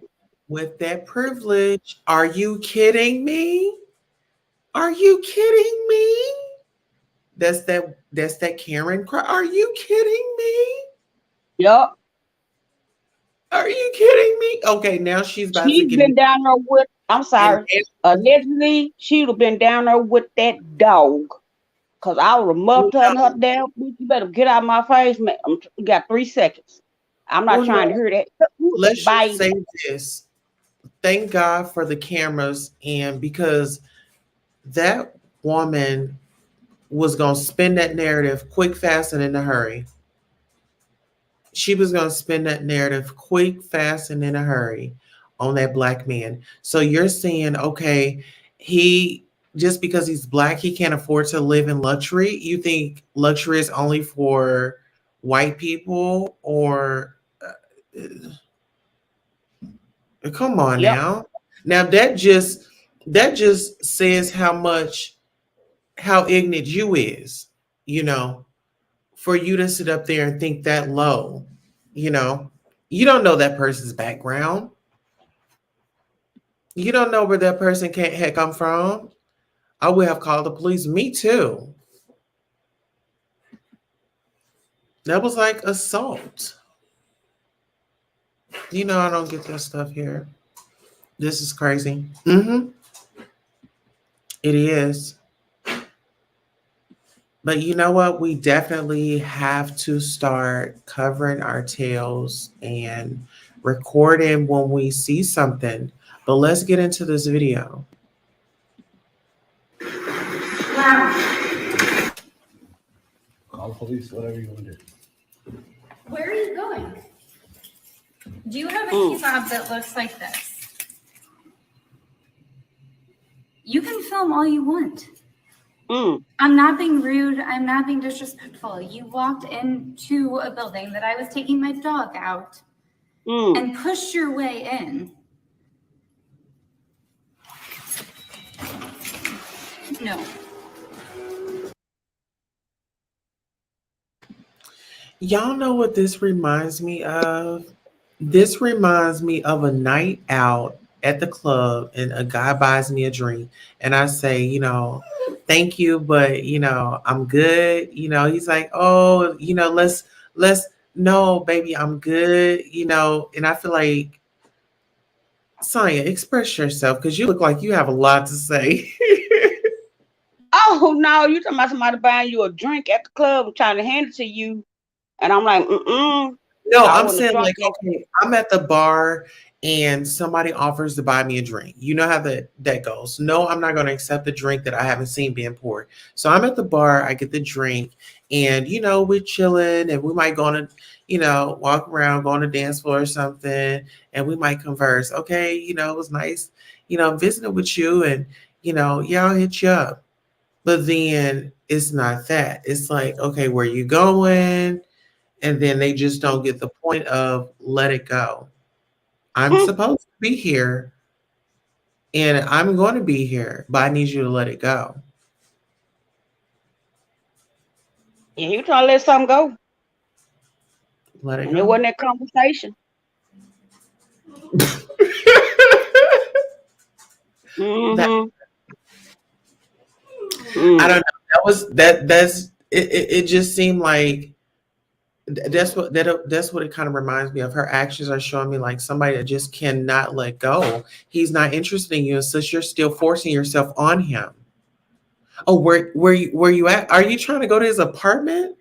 with that privilege. Are you kidding me? Are you kidding me? That's that Karen cry. Are you kidding me? Yup. Are you kidding me? Okay, now she's about She's to get been down there with, I'm sorry, allegedly, she would have been down there with that dog. Because I would have muffed her and her down. You better get out of my face, man. You got 3 seconds. I'm not Well, trying to no. hear that. Let's Bye. just say this. Thank God for the cameras, and because that woman was going to spin that narrative quick, fast, and in a hurry. She was going to spin that narrative quick, fast, and in a hurry on that black man. So you're saying, okay, he just because he's black, he can't afford to live in luxury. You think luxury is only for white people, or come on Yep. now. Now that just says how ignorant you is, for you to sit up there and think that low. You don't know that person's background. You don't know where that person had come from. I would have called the police. Me too. That was like assault. I don't get that stuff here. This is crazy. It is. But you know what? We definitely have to start covering our tails and recording when we see something. But let's get into this video. Call the police. Whatever you want to do. Where are you going? Do you have a key fob that looks like this? You can film all you want. I'm not being rude. I'm not being disrespectful. You walked into a building that I was taking my dog out and pushed your way in. No. Y'all know what this reminds me of? This reminds me of a night out at the club and a guy buys me a drink and I say, thank you, but I'm good. He's like, oh, let's no, baby, I'm good, and I feel like, Sonya, express yourself because you look like you have a lot to say. Oh, no, you talking about somebody buying you a drink at the club and trying to hand it to you. And I'm like, No, I'm saying like, okay, I'm at the bar and somebody offers to buy me a drink. You know how that goes. No, I'm not going to accept the drink that I haven't seen being poured. So I'm at the bar, I get the drink, and we're chilling, and we might go on a, walk around, go on a dance floor or something, and we might converse. Okay, it was nice, visiting with you, and yeah, I'll hit you up. But then it's not that. It's like, okay, where you going? And then they just don't get the point of let it go. I'm supposed to be here and I'm going to be here, but I need you to let it go. Yeah, you trying to let something go. Let it And go. it wasn't that conversation. I don't know. That's it just seemed like that's what it kind of reminds me of. Her actions are showing me like somebody that just cannot let go. He's not interested in you, and since you're still forcing yourself on him. Oh, where you at? Are you trying to go to his apartment?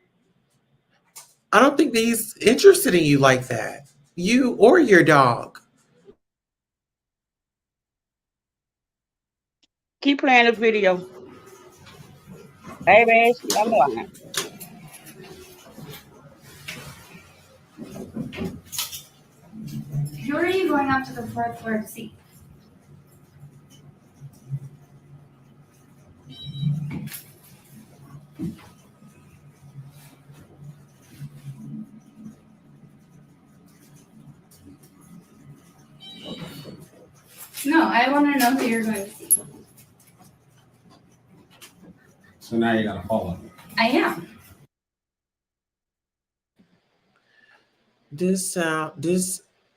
I don't think that he's interested in you like that. You or your dog. Keep playing the video. Baby, I'm lying. Who are you going up to the fourth floor to see? No, I want to know who you're going to see. So now you gotta follow. I am. This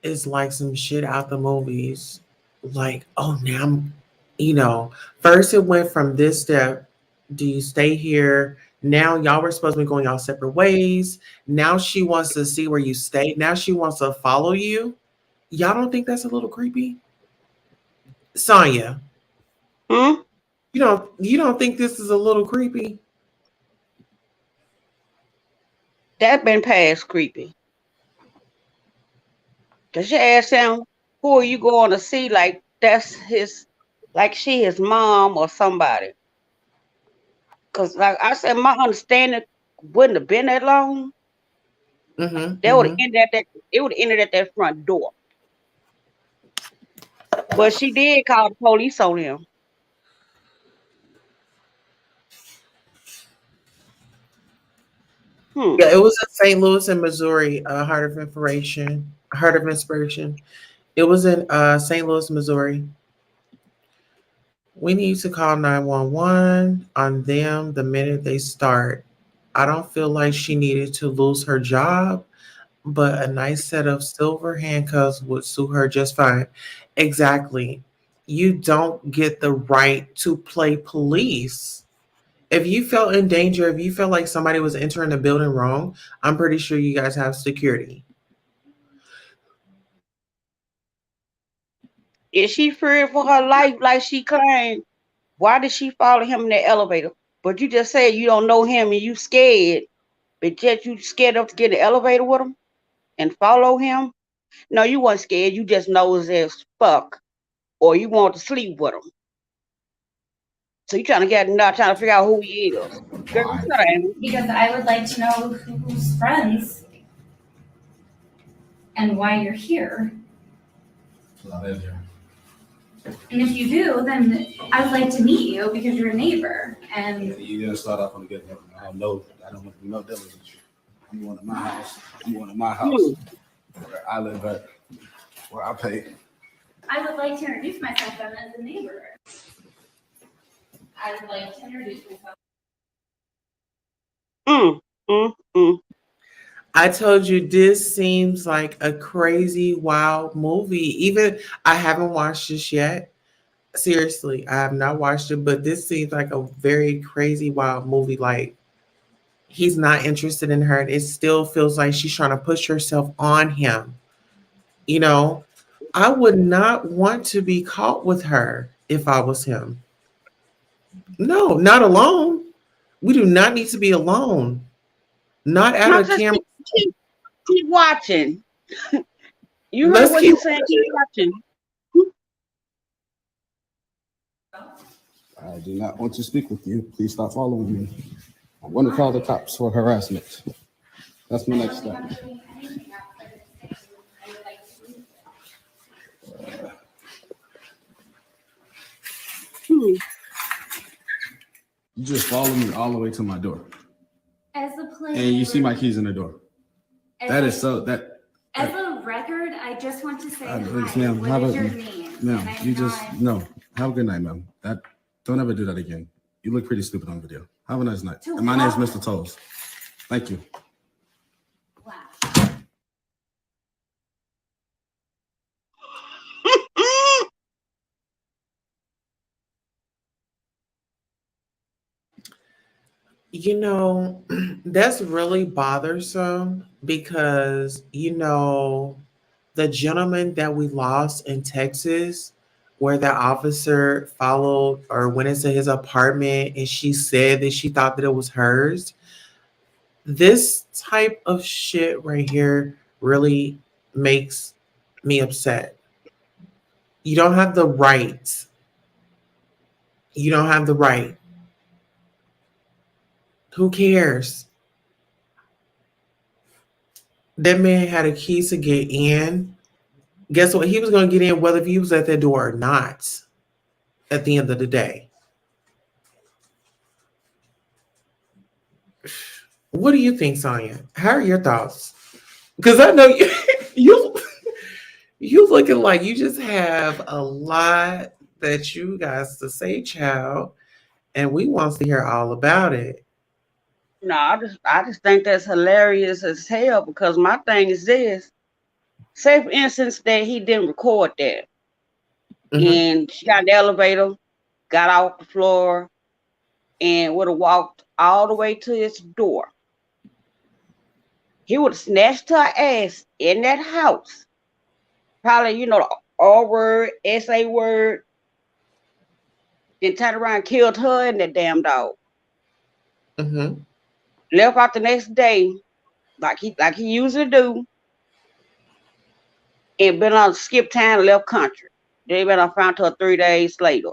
is like some shit out the movies. Like, oh, now first it went from this step. Do you stay here? Now y'all were supposed to be going y'all separate ways. Now she wants to see where you stay. Now she wants to follow you. Y'all don't think that's a little creepy? Sonya. You don't think this is a little creepy? That been past creepy. Cause you ask him, who are you going to see? Like that's his, like she his mom or somebody. Cause like I said, my understanding wouldn't have been that long. They would have ended at that. It would have ended at that front door. But she did call the police on him. Yeah, it was in St. Louis and Missouri, Heart of Inspiration. It was in St. Louis, Missouri. We need to call 911 on them the minute they start. I don't feel like she needed to lose her job, but a nice set of silver handcuffs would suit her just fine. Exactly. You don't get the right to play police. If you felt in danger, if you felt like somebody was entering the building wrong, I'm pretty sure you guys have security. Is she fearing for her life like she claimed? Why did she follow him in the elevator? But you just said you don't know him and you scared, but yet you scared enough to get in the elevator with him and follow him? No, you weren't scared. You just nosy as fuck, or you want to sleep with him. So you trying to figure out who he is. Because I would like to know who's friends and why you're here. I live here. And if you do, then I would like to meet you because you're a neighbor. And You gotta start off on the good note. I don't want to do no dealings with you. I'm going to my house. Where I live at, where I pay. I would like to introduce myself then as a neighbor. I would like to introduce myself. I told you this seems like a crazy, wild movie. Even I haven't watched this yet. Seriously, I have not watched it, but this seems like a very crazy, wild movie. Like he's not interested in her. It still feels like she's trying to push herself on him. I would not want to be caught with her if I was him. No, not alone. We do not need to be alone. Not at a camera. Keep watching. You heard Let's what keep. he said. Keep watching. I do not want to speak with you. Please stop following me. I'm going to call the cops for harassment. That's my next step. You just follow me all the way to my door. As a player, And you see my keys in the door. As That a- is so that. As a record, I just want to say hi. Ma'am, What have is a your name? ma'am. And I'm You just not- no. Have a good night, ma'am. That don't ever do that again. You look pretty stupid on video. Have a nice night. To And my name's what? Mr. Tolles. Thank you. You know, that's really bothersome because, the gentleman that we lost in Texas, where the officer followed or went into his apartment and she said that she thought that it was hers. This type of shit right here really makes me upset. You don't have the right. You don't have the right. Who cares? That man had a key to get in. Guess what? He was going to get in whether he was at that door or not at the end of the day. What do you think, Sonia? How are your thoughts? Because I know you looking like you just have a lot that you guys to say, child, and we want to hear all about it. No, I just think that's hilarious as hell because my thing is this. Say for instance that he didn't record that. And she got in the elevator, got off the floor, and would have walked all the way to his door. He would have snatched her ass in that house. Probably, the R word, SA word, then turned around and killed her and that damn dog. Left out the next day, like he usually do, and been on skip town and left country. They been on found her 3 days later.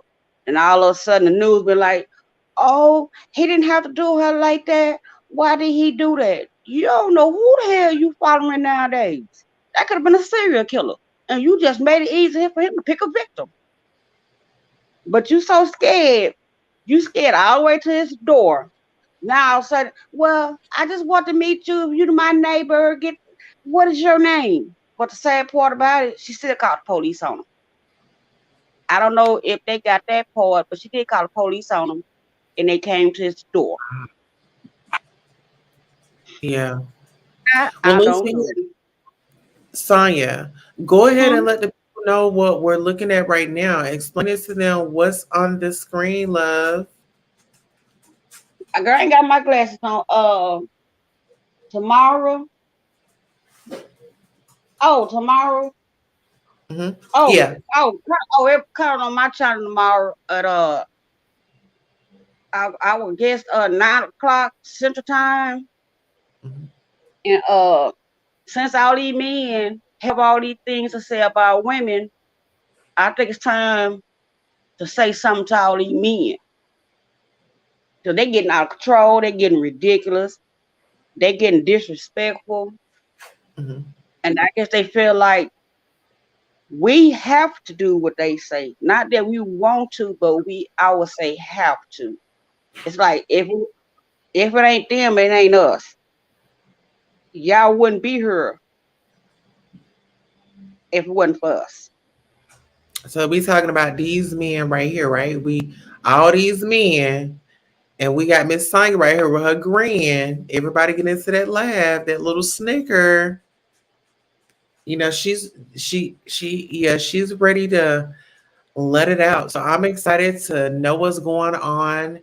And all of a sudden the news been like, oh, he didn't have to do her like that. Why did he do that? You don't know who the hell you following nowadays. That could have been a serial killer. And you just made it easier for him to pick a victim. But you so scared. You scared all the way to his door. Now all of a sudden, well, I just want to meet you. You're my neighbor. What is your name? But the sad part about it, she still called the police on him. I don't know if they got that part, but she did call the police on him, and they came to his door. Yeah. I Well, don't listen, know. Sonia, go ahead and let the people know what we're looking at right now. Explain it to them what's on the screen, love. Girl, I ain't got my glasses on. Tomorrow. Oh, tomorrow. Oh, Yeah. It coming on my channel tomorrow at I would guess 9:00 Central Time. And since all these men have all these things to say about women, I think it's time to say something to all these men. So they getting out of control, they getting ridiculous, they getting disrespectful. And I guess they feel like we have to do what they say. Not that we want to, but I would say have to. It's like if it ain't them, it ain't us. Y'all wouldn't be here if it wasn't for us. So we talking about these men right here, right? All these men, and we got Miss Sonia right here with her grin. Everybody get into that laugh, that little snicker. She's ready to let it out. So I'm excited to know what's going on,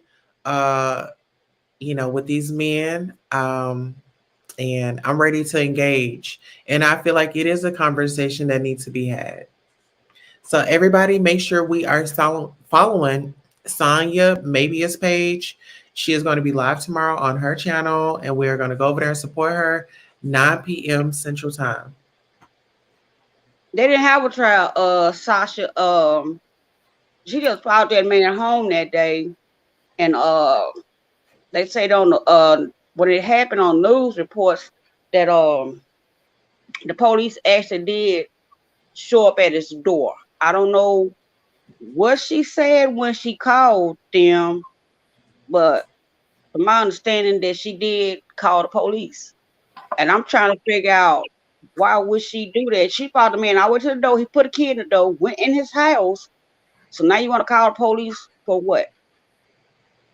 with these men. And I'm ready to engage. And I feel like it is a conversation that needs to be had. So everybody make sure we are following Sonia Mabia's page. She is going to be live tomorrow on her channel, and we are going to go over there and support her 9 p.m. Central Time. They didn't have a trial. Sasha, she just followed that man home that day, and they said on the when it happened on news reports that the police actually did show up at his door. I don't know what she said when she called them, but from my understanding that she did call the police. And I'm trying to figure out why would she do that? She followed the man. I went to the door. He put a key in the door, went in his house. So now you want to call the police for what?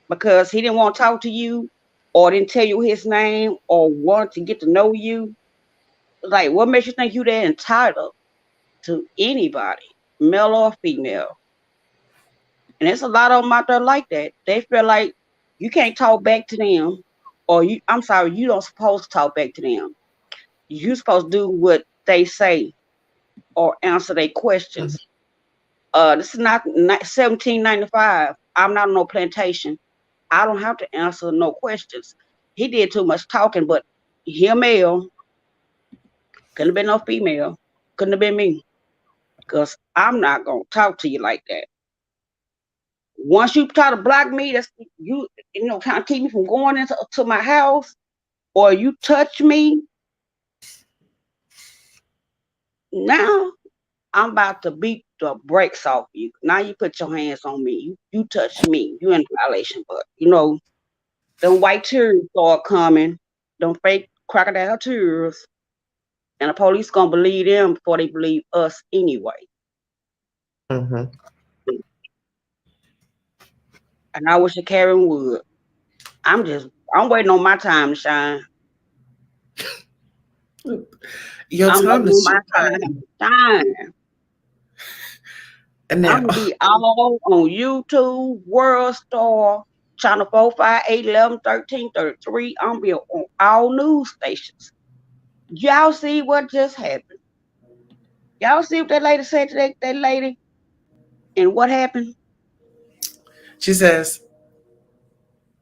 Because he didn't want to talk to you or didn't tell you his name or want to get to know you. Like, what makes you think you that entitled to anybody, male or female? And there's a lot of them out there like that. They feel like you can't talk back to them, or you don't supposed to talk back to them. You're supposed to do what they say or answer their questions. This is not 1795. I'm not on no plantation. I don't have to answer no questions. He did too much talking, but he a male. Couldn't have been no female. Couldn't have been me. Because I'm not going to talk to you like that. Once you try to block me, that's you know, trying to keep me from going into my house, or you touch me, now I'm about to beat the brakes off you. Now you put your hands on me. You touch me. You in violation. But you know, them white tears start coming. Them fake crocodile tears. And the police gonna believe them before they believe us anyway. Mm-hmm. And I wish Karen would. I'm waiting on my time to shine. Your time to shine. And now, I'm gonna be all on YouTube, World Star, Channel 4, 5, 8, 11, 13, 33. I'm gonna be on all news stations. Y'all see what just happened? Y'all see what that lady said to that lady? And what happened? She says,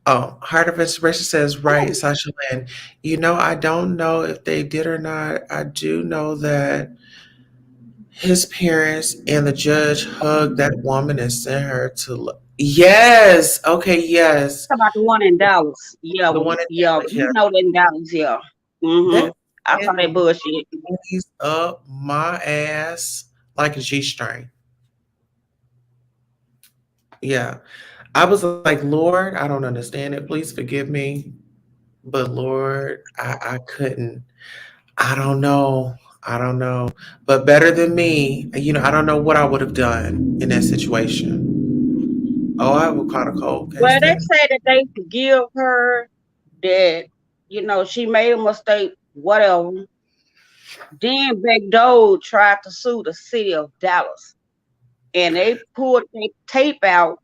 oh, Heart of Inspiration says, right, Sasha Lynn. You know, I don't know if they did or not. I do know that his parents and the judge hugged that woman and sent her to. Yes. Okay. Yes. How about the one in Dallas? Yeah. The one in Dallas, You know that in Dallas. Yeah. Mm-hmm. I saw that bullshit. He's up my ass like a G-string. Yeah. I was like, Lord, I don't understand it. Please forgive me. But Lord, I couldn't. I don't know. But better than me, you know, I don't know what I would have done in that situation. Oh, I would caught a cold case. Well, they say that they forgive her, that, you know, she made a mistake, whatever. Then Big Dog tried to sue the city of Dallas. And they pulled their tape out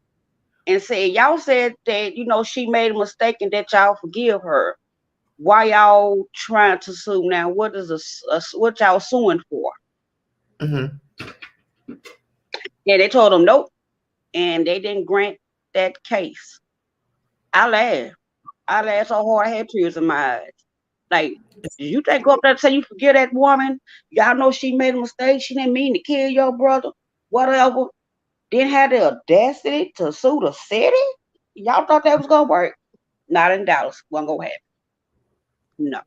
and said, y'all said that, you know, she made a mistake and that y'all forgive her. Why y'all trying to sue now? What is what y'all suing for? Mm-hmm. Yeah, they told them nope, and they didn't grant that case. I laughed so hard I had tears in my eyes. Like, you think go up there and say you forgive that woman? Y'all know she made a mistake. She didn't mean to kill your brother. Whatever. Didn't have the audacity to sue the city? Y'all thought that was gonna work? Not in Dallas. Wasn't gonna happen. No.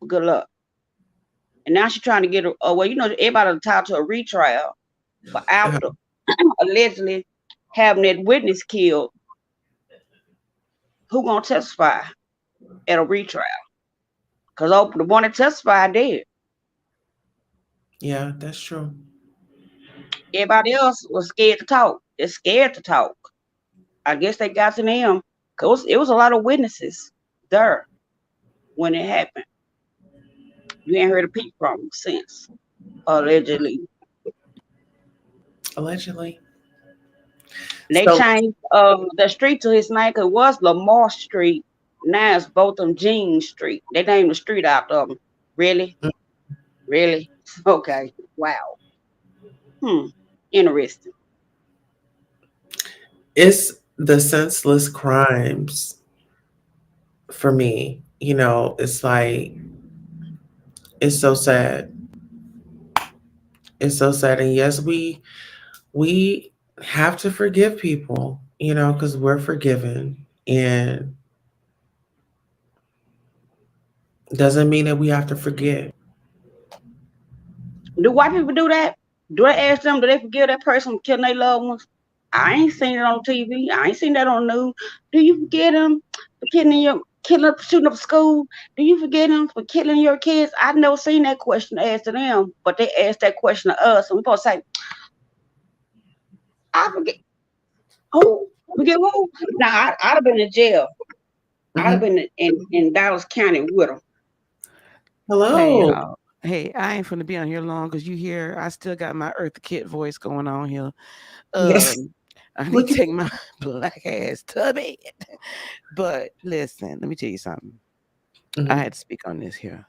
Good luck. And now she's trying to get her. Well, you know, everybody entitled to a retrial, but after allegedly having that witness killed, who gonna testify at a retrial? Because the one that testified dead. Yeah, that's true. Everybody else was scared to talk. They're scared to talk. I guess they got to them because it was a lot of witnesses there when it happened. You ain't heard a peep from them since, allegedly. Allegedly. They changed the street to his name because it was Lamar Street. Now it's Botham Jean Street. They named the street after him. Really? Really? Okay. Wow. Interesting. It's the senseless crimes for me. You know, it's like, it's so sad. It's so sad. And yes, we have to forgive people, because we're forgiven. And doesn't mean that we have to forget. Do white people do that? Do they ask them, do they forgive that person for killing their loved ones? I ain't seen it on TV. I ain't seen that on the news. Do you forgive them for shooting up school? Do you forgive them for killing your kids? I've never seen that question asked to them, but they asked that question to us. And we're supposed to say, I forget. Who? Forget who? Nah, I'd have been in jail. I'd have been in Dallas County with them. Hello. Hey, I ain't finna be on here long because you hear I still got my Eartha Kitt voice going on here. Yes. I need to take my black ass to bed. But listen, let me tell you something. I had to speak on this here.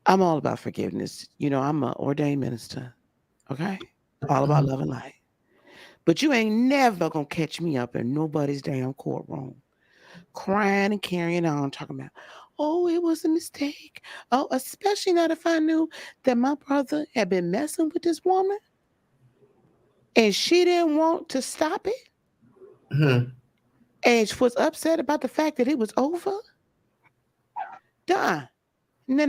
I'm all about forgiveness. I'm an ordained minister. Okay? All about love and light. But you ain't never gonna catch me up in nobody's damn courtroom crying and carrying on, talking about, oh, it was a mistake. Oh, especially not if I knew that my brother had been messing with this woman and she didn't want to stop it. And she was upset about the fact that it was over. Duh. No.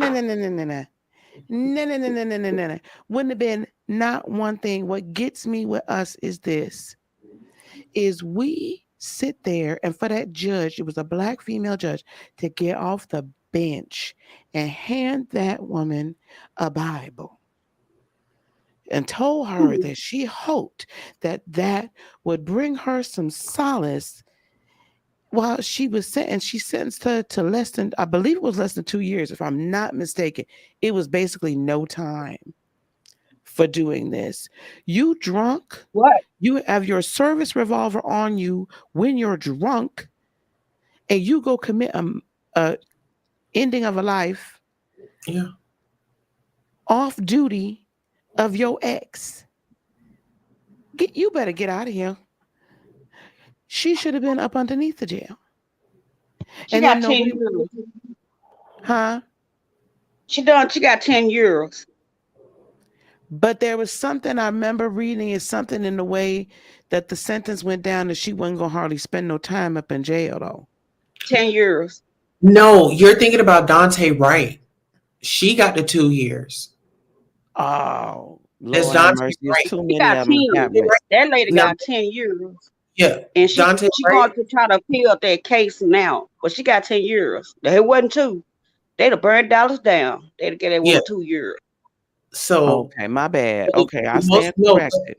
Wouldn't have been not one thing. What gets me with us is this, is we sit there and for that judge, it was a black female judge, to get off the bench and hand that woman a Bible and told her that she hoped that would bring her some solace while she was sentenced. She sentenced her to less than 2 years, if I'm not mistaken. It was basically no time for doing this. You drunk? What? You have your service revolver on you when you're drunk, and you go commit a ending of a life. Yeah. Off duty of your ex. You better get out of here. She should have been up underneath the jail. She got 10 years. Huh? She got 10 years. But there was something I remember reading, is something in the way that the sentence went down that she wasn't going to hardly spend no time up in jail, though. 10 years. No, you're thinking about Dante Wright. She got the 2 years. Oh, It's Lord Dante mercy. Wright. Too She many got of 10 them. years. That lady No. got 10 years. Yeah. And she Dante going Wright. to try to appeal that case now. But she got 10 years. It wasn't 2. They'd have burned Dallas down. They'd get that woman 2 years. So okay, my bad. Okay, I stand corrected.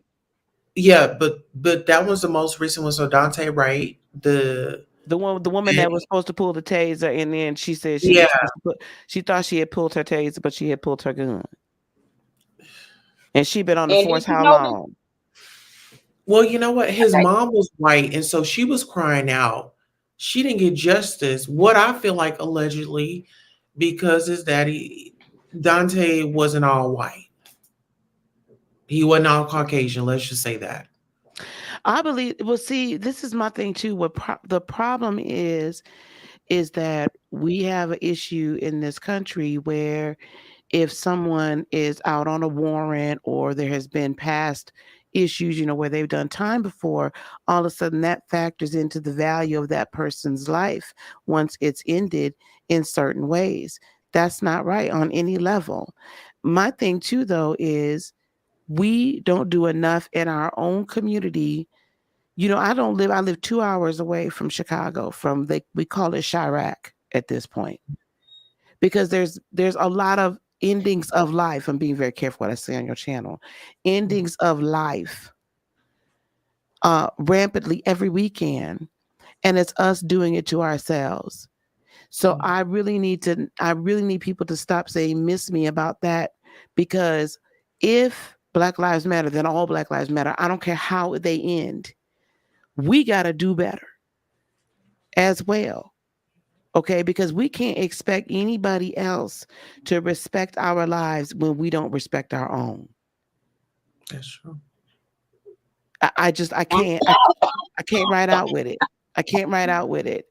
Yeah, but that was the most recent one. So Dante Wright, the woman that was supposed to pull the taser, and then she said she thought she had pulled her taser, but she had pulled her gun. And she been on the force how long? Well, you know what? His mom was white, and so she was crying out. She didn't get justice. What I feel like allegedly, because his daddy Dante wasn't all white. He wasn't all Caucasian. Let's just say that. I believe. Well, see, this is my thing too. What the problem is that we have an issue in this country where if someone is out on a warrant or there has been past issues, where they've done time before, all of a sudden that factors into the value of that person's life once it's ended in certain ways. That's not right on any level. My thing too, though, is we don't do enough in our own community. I live 2 hours away from Chicago, we call it Chirac at this point, because there's a lot of endings of life. I'm being very careful what I say on your channel. Endings of life rampantly every weekend, and it's us doing it to ourselves. So I really need people to stop saying miss me about that, because if Black Lives Matter, then all Black Lives Matter. I don't care how they end. We got to do better as well. Okay, because we can't expect anybody else to respect our lives when we don't respect our own. That's true. I can't ride out with it. I can't ride out with it.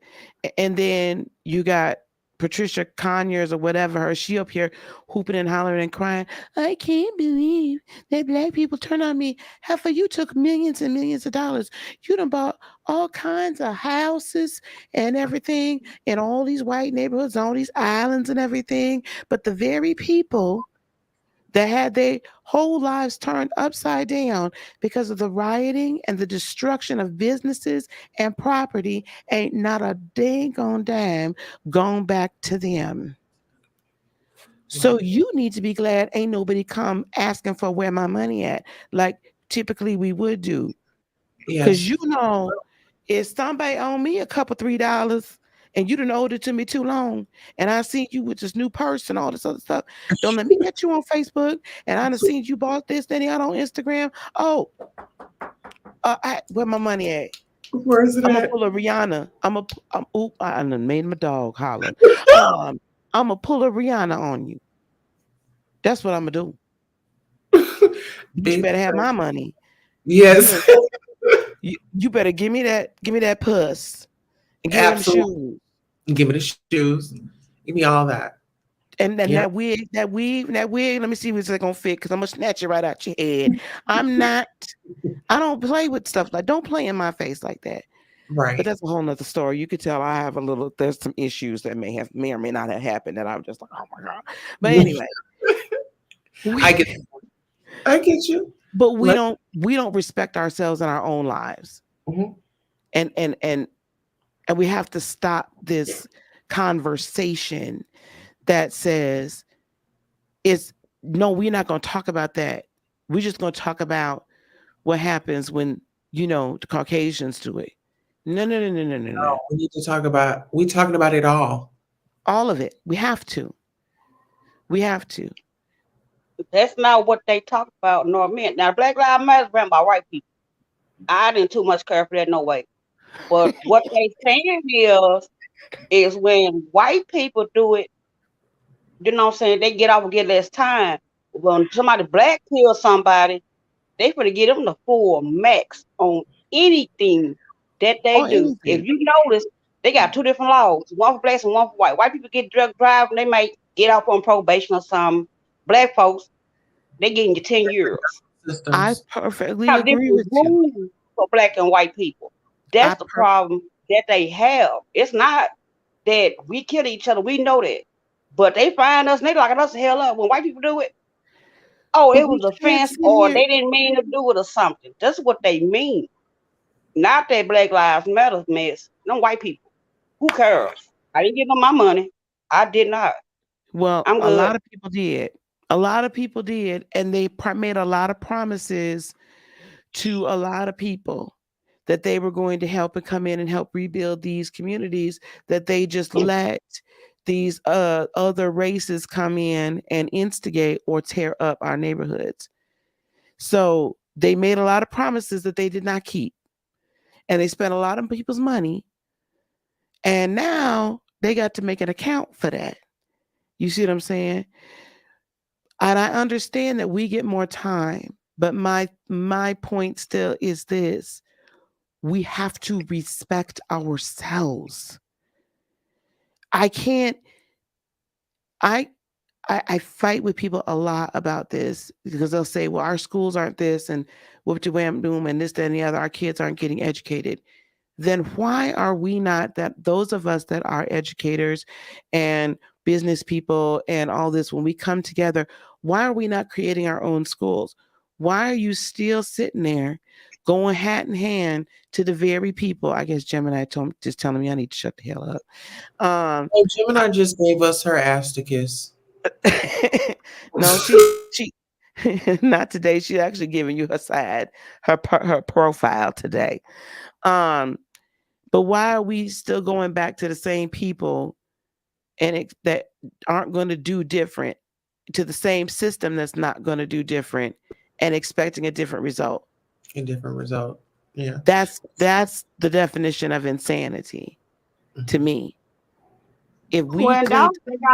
And then you got Patricia Conyers or whatever, she up here hooping and hollering and crying. I can't believe that black people turn on me. Heifer, you took millions and millions of dollars. You done bought all kinds of houses and everything in all these white neighborhoods, all these islands and everything. But the very people that had their whole lives turned upside down because of the rioting and the destruction of businesses and property, ain't not a dang on dime gone back to them. So you need to be glad ain't nobody come asking for where my money at, like typically we would do. Because you know, if somebody owe me a couple $3 and you done owed it to me too long, and I seen you with this new purse and all this other stuff, don't let me get you on Facebook, and I done seen you bought this, then on Instagram. Oh, where my money at? Where's it I'm at? gonna pull a Rihanna. I done made my dog holler. I'm gonna pull a Rihanna on you. That's what I'm gonna do. You better have my money. Yes. You better give me that puss. And give me them shoes. Give me the shoes. Give me all that. And then that wig, let me see what's gonna fit, because I'm gonna snatch it right out your head. I don't play with stuff like, don't play in my face like that. Right. But that's a whole nother story. You could tell there's some issues that may or may not have happened that I'm just like, oh my God. But anyway. I get you. But we don't respect ourselves in our own lives. Mm-hmm. And we have to stop this conversation that says we're not going to talk about that. We're just going to talk about what happens when, the Caucasians do it. No. We need to talk about, we're talking about it all. All of it. We have to. That's not what they talk about, nor meant. Now, Black Lives Matter is ran by white people. I didn't too much care for that, no way. But what they saying is when white people do it, you know what I'm saying, they get off and get less time. When somebody black kills somebody, they finna get them the full max on anything that they do. Anything. If you notice, they got two different laws, one for blacks and one for white. White people get drug driving, they might get off on probation or something. Black folks, they getting you 10 years. I perfectly agree with you. For black and white people. That's the problem that they have. It's not that we kill each other. We know that. But they find us and they locking us the hell up. When white people do it, it was a fence or they didn't mean to do it or something. That's what they mean. Not that Black Lives Matter mess. Them white people. Who cares? I didn't give them my money. I did not. Well, a lot of people did. And they made a lot of promises to a lot of people that they were going to help and come in and help rebuild these communities, that they just let these other races come in and instigate or tear up our neighborhoods. So they made a lot of promises that they did not keep. And they spent a lot of people's money. And now they got to make an account for that. You see what I'm saying? And I understand that we get more time. But my point still is this: we have to respect ourselves. I fight with people a lot about this because they'll say, well, our schools aren't this and whoop-de-wham doom and this, that, and the other. Our kids aren't getting educated. Then why are we not, that those of us that are educators and business people and all this, when we come together, why are we not creating our own schools? Why are you still sitting there going hat in hand to the very people? I guess Gemini just telling me I need to shut the hell up. Gemini just gave us her ass to kiss. No, she not today. She's actually giving you her profile today. But why are we still going back to the same people that aren't going to do different, to the same system that's not going to do different, and expecting a different result? Yeah. That's the definition of insanity to me. If we they got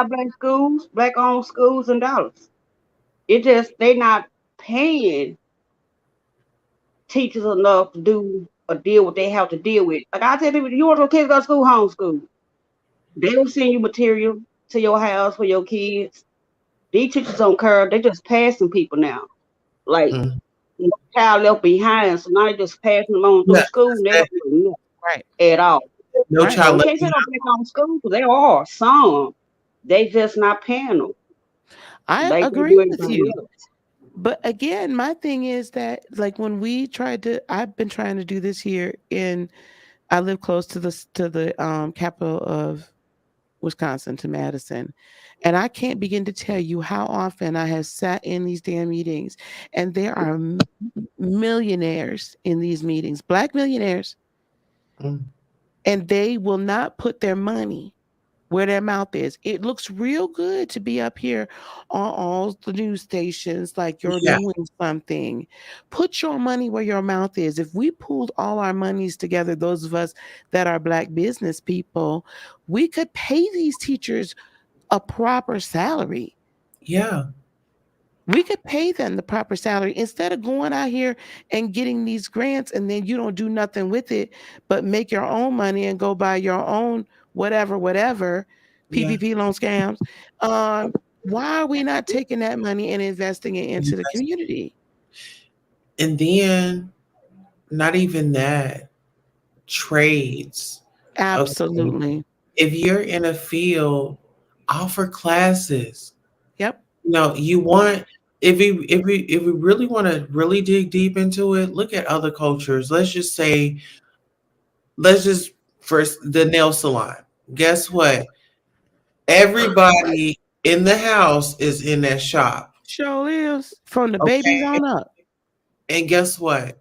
black schools, black-owned schools in Dallas. It just, they not paying teachers enough to do or deal what they have to deal with. Like I tell people, you want your kids to go to school, homeschool. They don't send you material to your house for your kids. These teachers don't care. They just passing people now. Like no child left behind. So now they just passing them on through school. They don't do nothing Right. at all. No Right. So child we left can't say behind. don't black on school because they are some. They just not paying them. I They agree do with everything you. else. But again, my thing is that like when we tried to, I've been trying to do this here I live close to the capital of Wisconsin, to Madison. And I can't begin to tell you how often I have sat in these damn meetings, and there are millionaires in these meetings, Black millionaires, and they will not put their money where their mouth is. It looks real good to be up here on all the news stations like you're doing something. Put your money where your mouth is. If we pooled all our monies together, those of us that are Black business people, we could pay these teachers a proper salary. Yeah. We could pay them the proper salary instead of going out here and getting these grants and then you don't do nothing with it, but make your own money and go buy your own whatever, PPP loan scams. Why are we not taking that money and investing it into the community? And then, not even that, trades. Absolutely. Okay. If you're in a field, offer classes. Yep. No, you want if we really want to really dig deep into it, look at other cultures. Let's just first the nail salon. Guess what? Everybody in the house is in that shop. Sure is. From the babies on up. And guess what?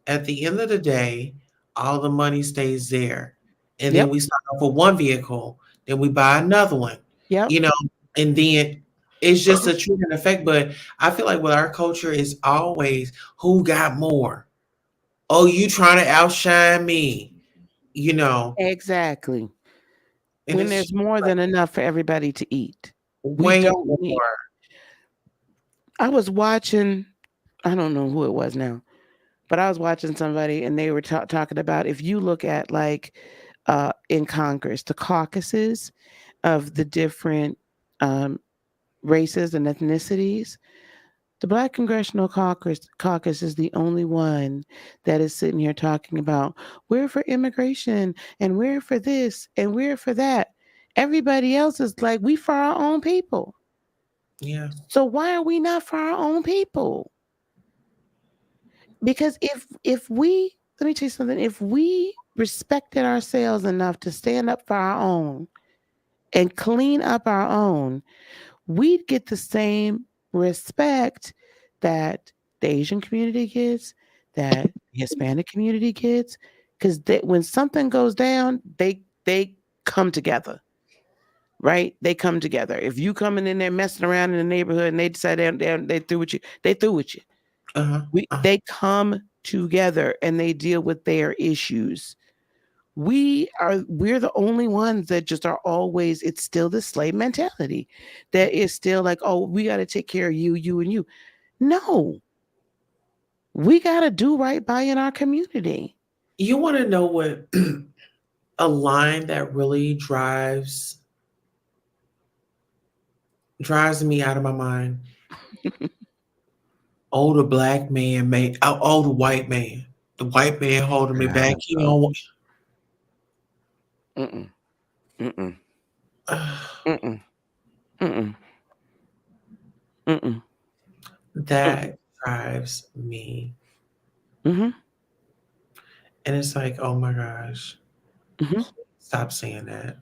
At the end of the day, all the money stays there. And then we start off with one vehicle, then we buy another one. Yep. You know, and then it's just a triggering effect. But I feel like with our culture is always who got more. Oh, you trying to outshine me, you know. Exactly. And When it's there's more than enough for everybody to eat. way We don't need. more. I was watching, I don't know who it was now, but I was watching somebody and they were talking about if you look at like in Congress, the caucuses of the different races and ethnicities, the Black Congressional Caucus is the only one that is sitting here talking about we're for immigration and we're for this and we're for that. Everybody else is like, we for our own people. Yeah. So why are we not for our own people? Because if we, let me tell you something, if we respected ourselves enough to stand up for our own and clean up our own, we'd get the same respect that the Asian community gets, that the Hispanic community gets, because when something goes down, they come together, right? They come together. If you coming in there messing around in the neighborhood and they decide they through with you, they through with you. They come together and they deal with their issues. We're the only ones that just are always, it's still the slave mentality that is still like, oh, we got to take care of you, you, and you. No, we got to do right by in our community. You want to know what a line that really drives me out of my mind? Oh, the black man, the white man. The white man holding me back. You know. Mm-mm. Mm-mm. Mm-mm. Mm-mm. Mm-mm. That drives me. Mm-hmm. And it's like, oh my gosh. Mm-hmm. Stop saying that.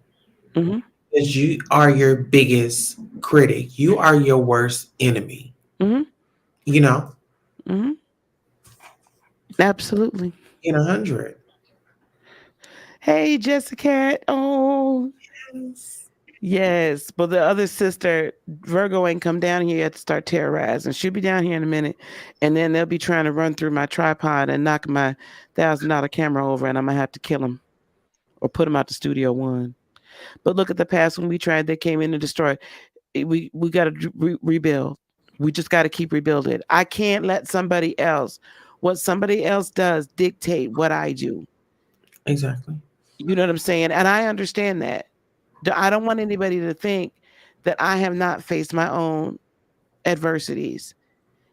Mm-hmm. Because you are your biggest critic. You are your worst enemy. Mm-hmm. You know? Mm-hmm. Absolutely. In 100. Hey, Jessica. Oh, yes. But the other sister, Virgo, ain't come down here yet to start terrorizing. She'll be down here in a minute. And then they'll be trying to run through my tripod and knock my $1,000 camera over, and I'm going to have to kill them or put them out to Studio One. But look at the past when we tried, they came in and destroyed. We got to rebuild. We just got to keep rebuilding. I can't let what somebody else does dictate what I do. Exactly. You know what I'm saying? And I understand that. I don't want anybody to think that I have not faced my own adversities.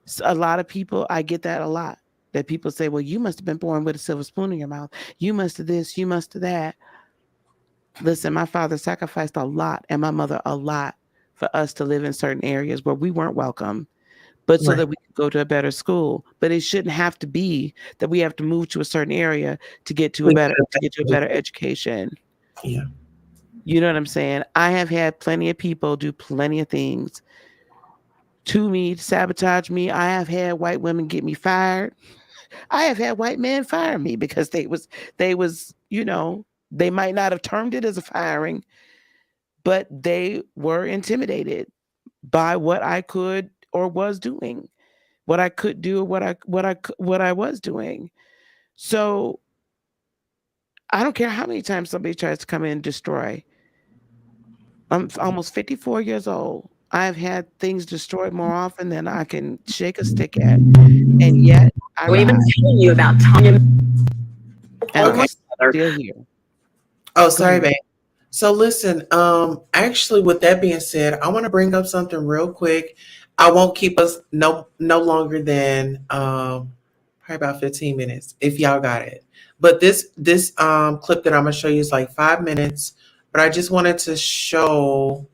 So a lot of people, I get that a lot, that people say, well, you must have been born with a silver spoon in your mouth. You must have this, you must have that. Listen, my father sacrificed a lot and my mother a lot for us to live in certain areas where we weren't welcome, but so Right. that we could go to a better school. But it shouldn't have to be that we have to move to a certain area to get to a better education. Yeah. You know what I'm saying? I have had plenty of people do plenty of things to me, to sabotage me. I have had white women get me fired. I have had white men fire me because they was, you know, they might not have termed it as a firing, but they were intimidated by what I could or was doing, what I could do, what I was doing. So I don't care how many times somebody tries to come in and destroy. I'm almost 54 years old. I've had things destroyed more often than I can shake a stick at, and yet I We've been rise. telling you about Tanya. And I'm Okay. still here. Oh, sorry, ahead. babe. So listen, actually with that being said, I want to bring up something real quick. I won't keep us no longer than probably about 15 minutes if y'all got it. But this clip that I'm gonna show you is like 5 minutes, but I just wanted to show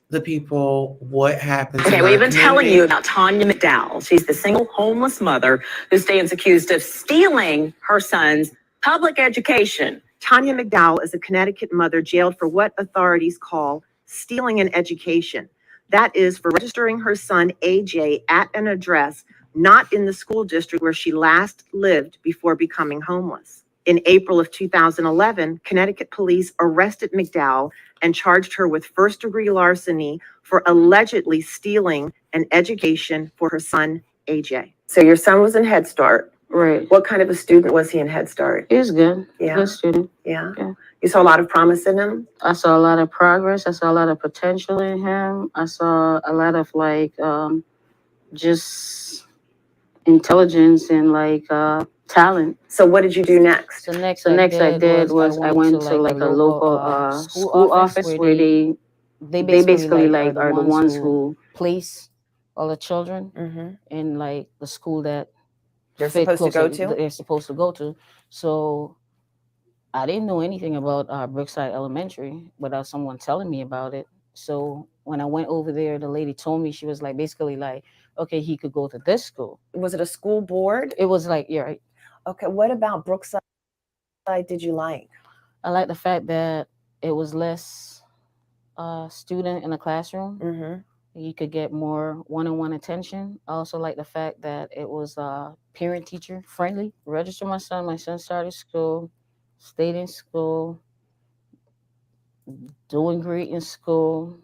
the people what happens. Okay, in we've our been telling community. you about Tanya McDowell. She's the single homeless mother who stands accused of stealing her son's public education. Tanya McDowell is a Connecticut mother jailed for what authorities call stealing an education. That is for registering her son, AJ, at an address not in the school district where she last lived before becoming homeless. In April of 2011, Connecticut police arrested McDowell and charged her with first-degree larceny for allegedly stealing an education for her son, AJ. So your son was in Head Start. Right. What kind of a student was he in Head Start? He was good. Yeah. Good student. Yeah. Yeah. You saw a lot of promise in him? I saw a lot of progress. I saw a lot of potential in him. I saw a lot of just intelligence and talent. So what did you do next? The next I did was I went to like a local school office where they basically are the ones who place all the children in like the school that They're fit supposed to go closer- to? They're supposed to go to. So I didn't know anything about Brookside Elementary without someone telling me about it. So when I went over there, the lady told me, she was like, basically like, okay, he could go to this school. Was it a school board? It was like, yeah, right. Okay, what about Brookside did you like? I like the fact that it was less student in the classroom. You could get more one-on-one attention. I also like the fact that it was parent-teacher friendly. Registered my son started school, stayed in school, doing great in school,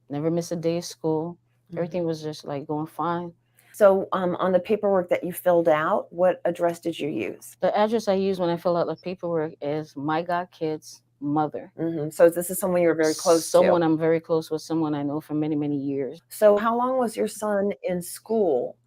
never missed a day of school. Everything was just like going fine. So on the paperwork that you filled out, what address did you use? The address I use when I fill out the paperwork is my godkid's mother. So this is someone you're very close to? Someone I'm very close with, someone I know for many, many years. So how long was your son in school,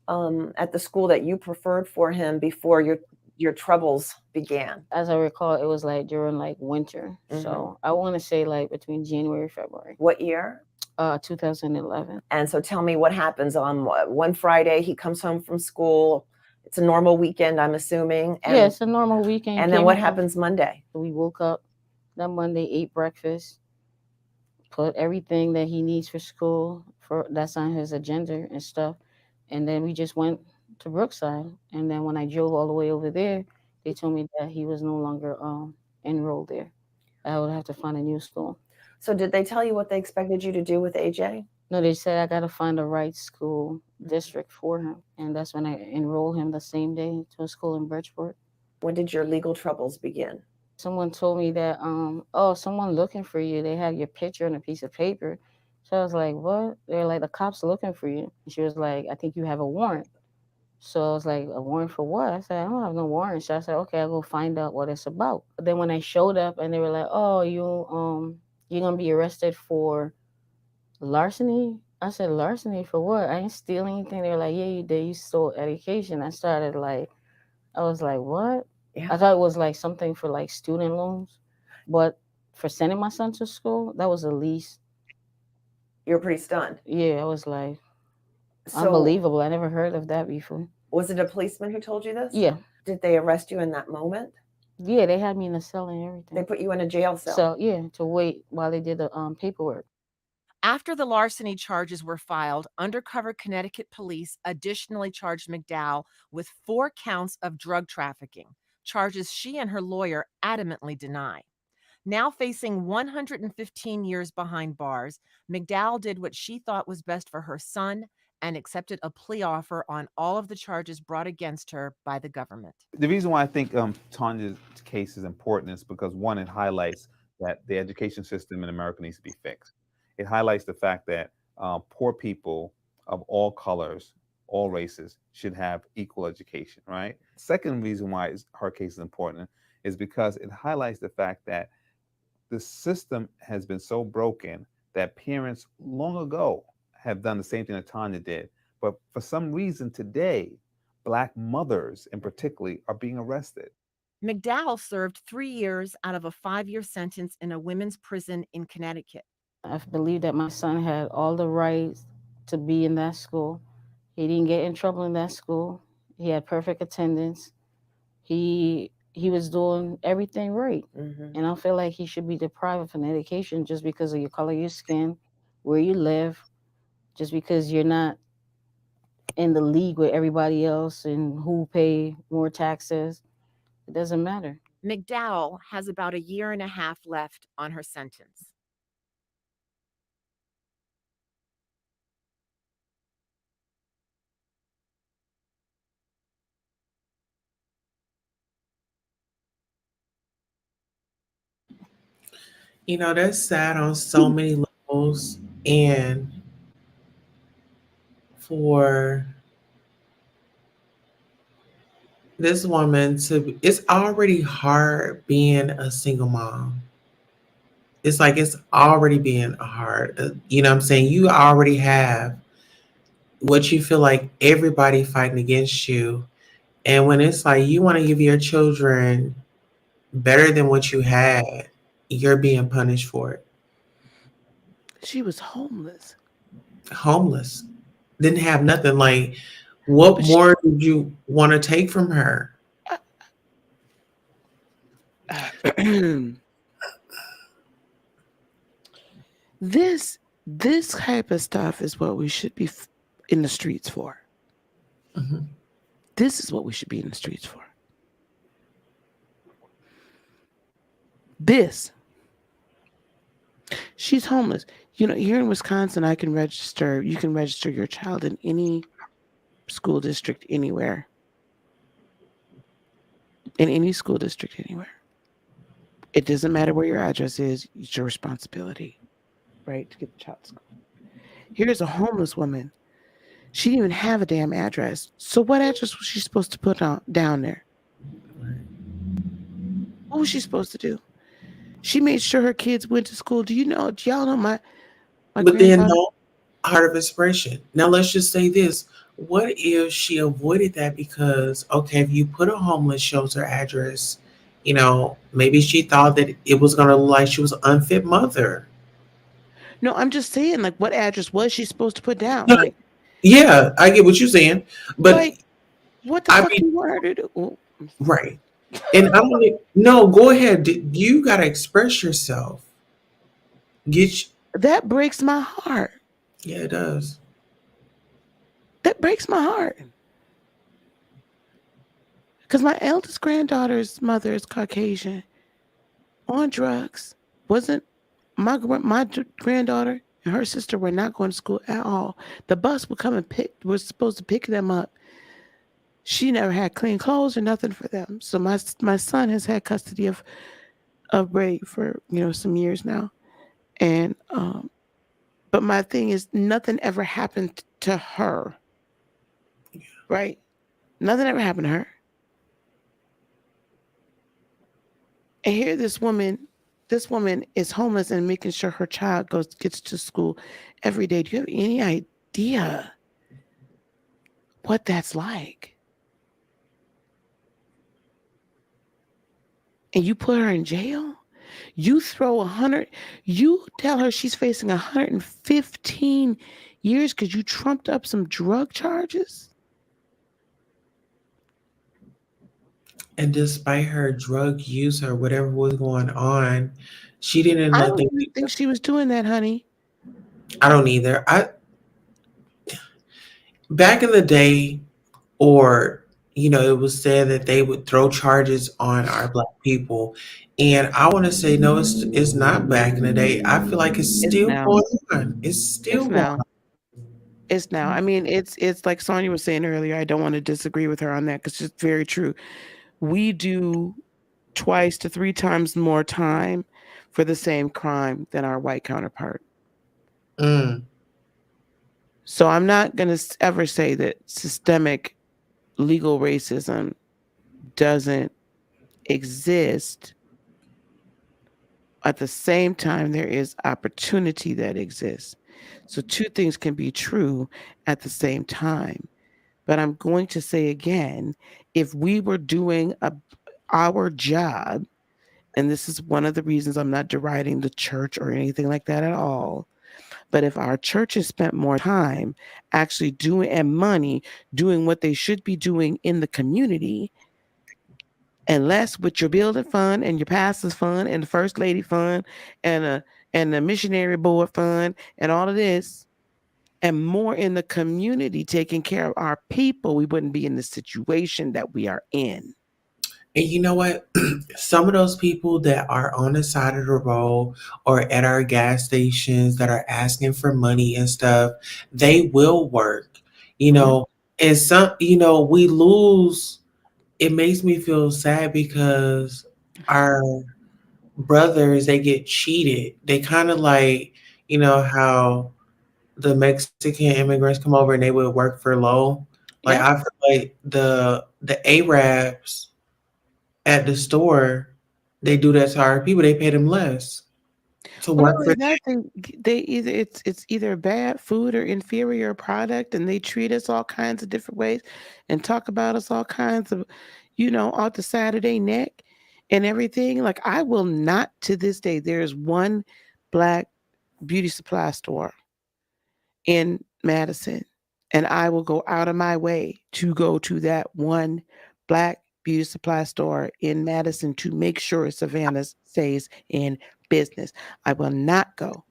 at the school that you preferred for him before your troubles began? As I recall, it was like during like winter. So I want to say like between January and February. What year? 2011. And so tell me what happens on one Friday. He comes home from school. It's a normal weekend, I'm assuming. And, Yeah, it's a normal weekend. And then Came what home. happens Monday? We woke up that Monday, ate breakfast, put everything that he needs for school, that's on his agenda and stuff. And then we just went to Brookside. And then when I drove all the way over there, they told me that he was no longer enrolled there. I would have to find a new school. So did they tell you what they expected you to do with AJ? No, they said I got to find the right school district for him. And that's when I enrolled him the same day to a school in Bridgeport. When did your legal troubles begin? Someone told me that, someone looking for you. They have your picture on a piece of paper. So I was like, what? They're like, the cops looking for you. She was like, I think you have a warrant. So I was like, a warrant for what? I said, I don't have no warrant. So I said, okay, I'll go find out what it's about. But then when I showed up and they were like, oh, you're going to be arrested for larceny? I said, larceny for what? I ain't steal anything. They were like, yeah, you did. You stole education. I was like, what? Yeah. I thought it was like something for like student loans. But for sending my son to school, that was the least. You're pretty stunned. Yeah, I was like, So unbelievable. I never heard of that before. was it a policeman who told you this? Yeah. Did they arrest you in that moment? Yeah, they had me in a cell and everything. They put you in a jail cell. So yeah, to wait while they did the paperwork. After the larceny charges were filed, undercover Connecticut police additionally charged McDowell with 4 counts of drug trafficking, charges she and her lawyer adamantly deny. Now facing 115 years behind bars, McDowell did what she thought was best for her son and accepted a plea offer on all of the charges brought against her by the government. The reason why I think Tanya's case is important is because, one, it highlights that the education system in America needs to be fixed. It highlights the fact that poor people of all colors, all races, should have equal education, right? Second reason why her case is important is because it highlights the fact that the system has been so broken that parents long ago have done the same thing that Tanya did. But for some reason today, Black mothers in particular are being arrested. McDowell served 3 years out of a 5-year sentence in a women's prison in Connecticut. I believe that my son had all the rights to be in that school. He didn't get in trouble in that school. He had perfect attendance. He was doing everything right. And I feel like he should be deprived of an education just because of your color of your skin, where you live, just because you're not in the league with everybody else and who pay more taxes. It doesn't matter. McDowell has about 1.5 years left on her sentence. You know, that's sad on so many levels. And for this woman to, it's already hard being a single mom. It's like it's already being hard. You know what I'm saying? You already have what you feel like everybody fighting against you. And when it's like you want to give your children better than what you had, you're being punished for it. She was homeless. Homeless. Didn't have nothing. Like, what more did you want to take from her? This type of stuff is what we should be in the streets for. This is what we should be in the streets for. This. She's homeless. You know, here in Wisconsin, you can register your child in any school district anywhere. In any school district anywhere. It doesn't matter where your address is, it's your responsibility, right, to get the child to school. Here's a homeless woman. She didn't even have a damn address. So what address was she supposed to put down there? What was she supposed to do? She made sure her kids went to school. Do y'all know my But then no heart of expression. Now let's just say this. What if she avoided that because, okay, if you put a homeless shelter address, you know, maybe she thought that it was going to look like she was an unfit mother. No, I'm just saying, like, what address was she supposed to put down? No, yeah, I get what you're saying. But like, what the fuck do you want her to do? Right. And I'm like, no, go ahead. You got to express yourself. That breaks my heart. Yeah, it does. That breaks my heart. Because my eldest granddaughter's mother is Caucasian, on drugs. Wasn't my granddaughter and her sister were not going to school at all. The bus would come and was supposed to pick them up. She never had clean clothes or nothing for them. So my son has had custody of Ray for some years now, and but my thing is nothing ever happened to her. Right? Nothing ever happened to her. And here this woman is homeless and making sure her child gets to school every day. Do you have any idea what that's like? And you put her in jail? You throw 100, you tell her she's facing 115 years because you trumped up some drug charges? And despite her drug use or whatever was going on, she didn't I let don't them. even think she was doing that, honey. I don't either. Back in the day, or it was said that they would throw charges on our Black people, and I want to say no, it's not back in the day. I feel like it's still now. going on. It's still It's going now. on. It's now. I mean, it's like Sonia was saying earlier. I don't want to disagree with her on that because it's very true. We do 2 to 3 times more time for the same crime than our white counterpart. So I'm not going to ever say that systemic legal racism doesn't exist. At the same time, there is opportunity that exists. So 2 things can be true at the same time. But I'm going to say again, if we were doing our job, and this is one of the reasons I'm not deriding the church or anything like that at all, but if our churches spent more time actually doing and money doing what they should be doing in the community, and less with your building fund and your pastor's fund and the first lady fund and the missionary board fund and all of this, and more in the community taking care of our people, we wouldn't be in the situation that we are in. And you know what? Some of those people that are on the side of the road or at our gas stations that are asking for money and stuff, they will work, and some, we lose. It makes me feel sad because our brothers, they get cheated. They kind of like, how the Mexican immigrants come over and they would work for low. Like, I feel like the Arabs at the store, they do that to our people. They pay them less to work for them. They either it's either bad food or inferior product, and they treat us all kinds of different ways and talk about us all kinds of, off the side of their neck and everything. Like, I will not, to this day, there's one Black beauty supply store in Madison, and I will go out of my way to go to that one Black beauty supply store in Madison to make sure Savannah stays in business. I will not go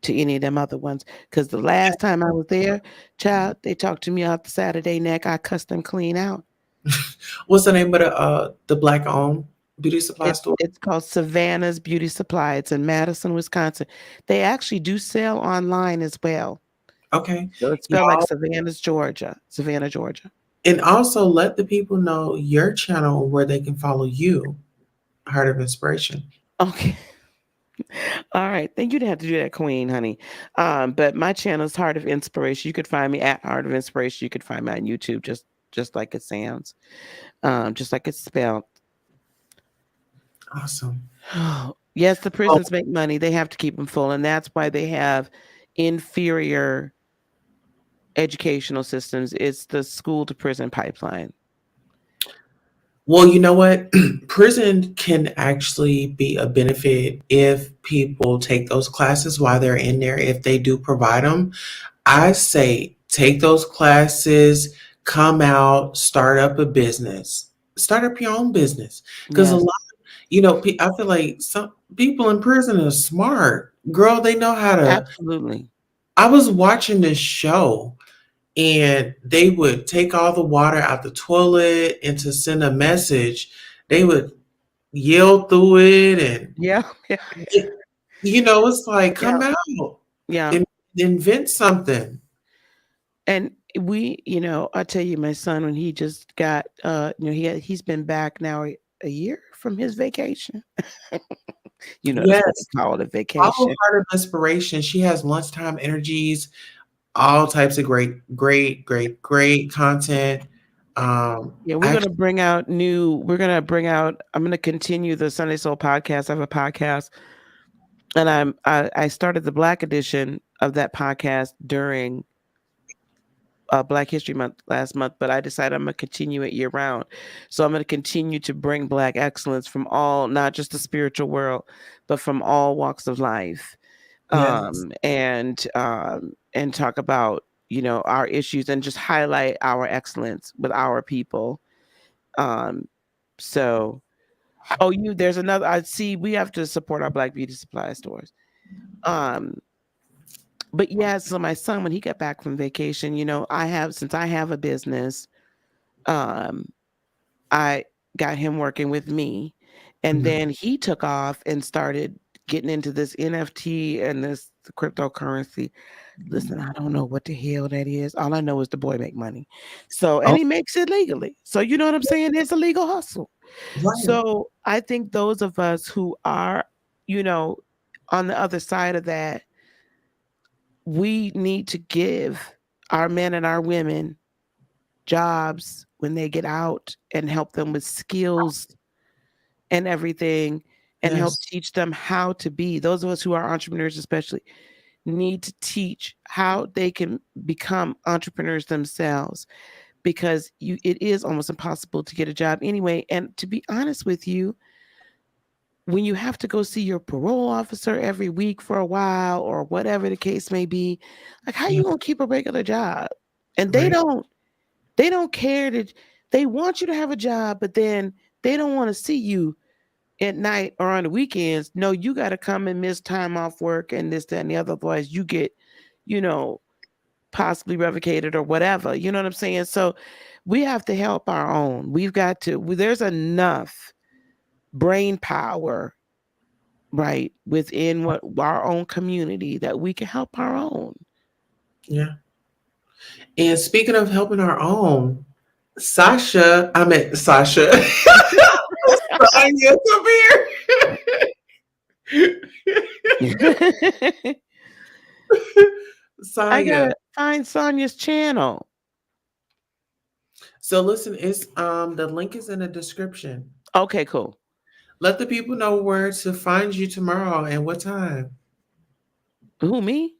to any of them other ones because the last time I was there, child, they talked to me off the side of their neck. I cussed them clean out. What's the name of the Black-owned beauty supply store? It's called Savannah's Beauty Supply. It's in Madison, Wisconsin. They actually do sell online as well. Okay. So it's spelled like Savannah, Georgia. And also let the people know your channel where they can follow you, Heart of Inspiration. Okay. All right. Then you didn't have to do that, Queen, honey. But my channel is Heart of Inspiration. You could find me at Heart of Inspiration. You could find me on YouTube, just like it sounds, just like it's spelled. Awesome. Yes, the prisons make money. They have to keep them full, and that's why they have inferior educational systems. It's the school to prison pipeline. Well, you know what? Prison can actually be a benefit if people take those classes while they're in there, if they do provide them. I say take those classes, come out, start up a business. Start up your own business. Because a lot of, I feel like some people in prison are smart. Girl, they know how to. Absolutely. I was watching this show, and they would take all the water out the toilet, and to send a message, they would yell through it. And it's like, come out. And invent something. And I tell you, my son, when he just got, he's been back now a year from his vacation. That's what they call it, a vacation. Follow Heart of Inspiration. She has lunchtime energies, all types of great content. We're going to bring out I'm going to continue the Sunday Soul podcast. I have a podcast, and I started the Black edition of that podcast during Black History Month last month, but I decided I'm going to continue it year round. So I'm going to continue to bring Black excellence from all, not just the spiritual world, but from all walks of life. Yes. And talk about, you know, our issues and just highlight our excellence with our people. So, there's another, I see we have to support our Black beauty supply stores. But yeah, so my son, when he got back from vacation, you know, since I have a business, I got him working with me, and then he took off and started getting into this NFT and this cryptocurrency. Listen, I don't know what the hell that is. All I know is the boy make money. So, and he makes it legally. So, you know what I'm saying? It's a legal hustle. Right. So I think those of us who are, you know, on the other side of that, we need to give our men and our women jobs when they get out and help them with skills and everything, and help Yes. teach them how to be. Those of us who are entrepreneurs especially need to teach how they can become entrepreneurs themselves, because it is almost impossible to get a job anyway. And to be honest with you, when you have to go see your parole officer every week for a while, or whatever the case may be, like, how you gonna keep a regular job? And they don't care that they want you to have a job, but then they don't want to see you at night or on the weekends. No, you got to come and miss time off work and this, that, and the other. Otherwise you get, you know, possibly revocated or whatever. You know what I'm saying? So we have to help our own. There's enough brain power, right, within our own community that we can help our own. Yeah. And speaking of helping our own, Sasha. Sonia, come here. Sonia. I gotta find Sonia's channel. So listen, it's the link is in the description. Okay, cool. Let the people know where to find you tomorrow and what time. Who, me?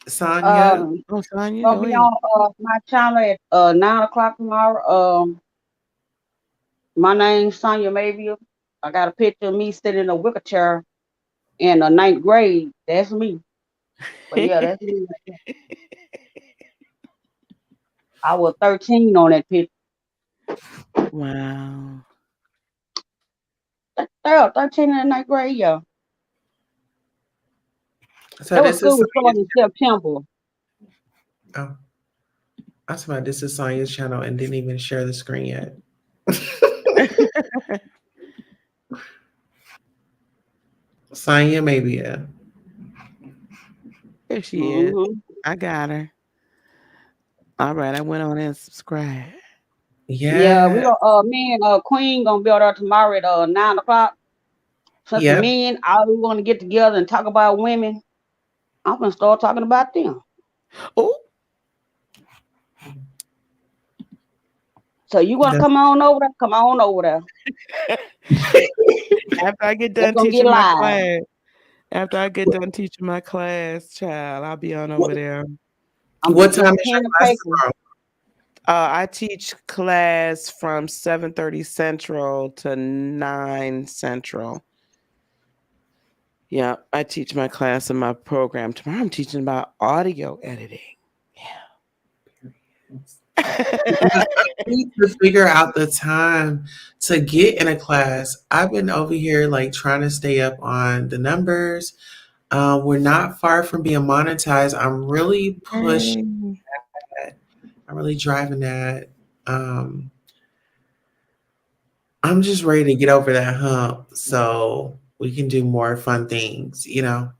Sonia. Sonia. Gonna be on my channel at 9:00 tomorrow. My name's Sonia Mayville. I got a picture of me sitting in a wicker chair in the 9th grade. That's me. But yeah, that's me. I was 13 on that picture. Wow. 13 in the 9th grade, yeah. So that was this school is starting in September. Oh, I was about, this is Sonia's channel and didn't even share the screen yet. Sonia Mayville. There she is. I got her. All right, I went on and subscribed. Yeah, we gonna me and Queen gonna be out there tomorrow at 9:00. Since the men all we want to get together and talk about women, I'm gonna start talking about them. Oh. So you wanna come on over there? Come on over there. After I get done teaching my class. After I get done teaching my class, child, I'll be on over there. What time is your class tomorrow? I teach class from 7:30 Central to 9 Central. Yeah, I teach my class in my program. Tomorrow I'm teaching about audio editing. I need to figure out the time to get in a class. I've been over here like trying to stay up on the numbers. We're not far from being monetized. I'm really pushing that. I'm really driving that. I'm just ready to get over that hump so we can do more fun things, you know.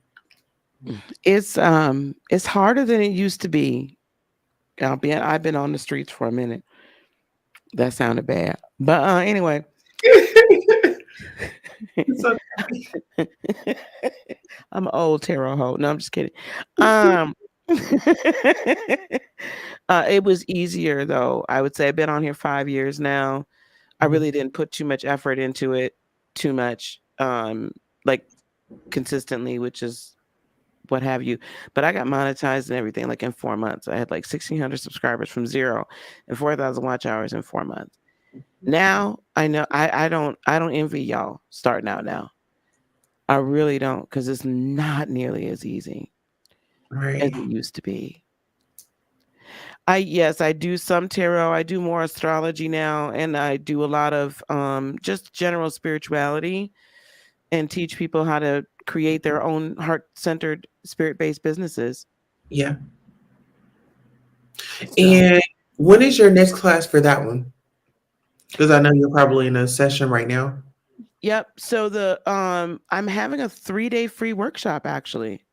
It's harder than it used to be. I've been on the streets for a minute. That sounded bad. But anyway. I'm an old tarot hoe. No, I'm just kidding. It was easier though. I would say I've been on here 5 years now. I really didn't put too much effort into it, like consistently, which is what have you. But I got monetized and everything like in 4 months. I had like 1,600 subscribers from 0 and 4,000 watch hours in 4 months. Now I know I don't envy y'all starting out now. I really don't, because it's not nearly as easy as Right. it used to be. Yes, I do some tarot. I do more astrology now, and I do a lot of just general spirituality and teach people how to create their own heart-centered, spirit-based businesses. Yeah. And when is your next class for that one? Because I know you're probably in a session right now. Yep. So the I'm having a 3-day free workshop actually.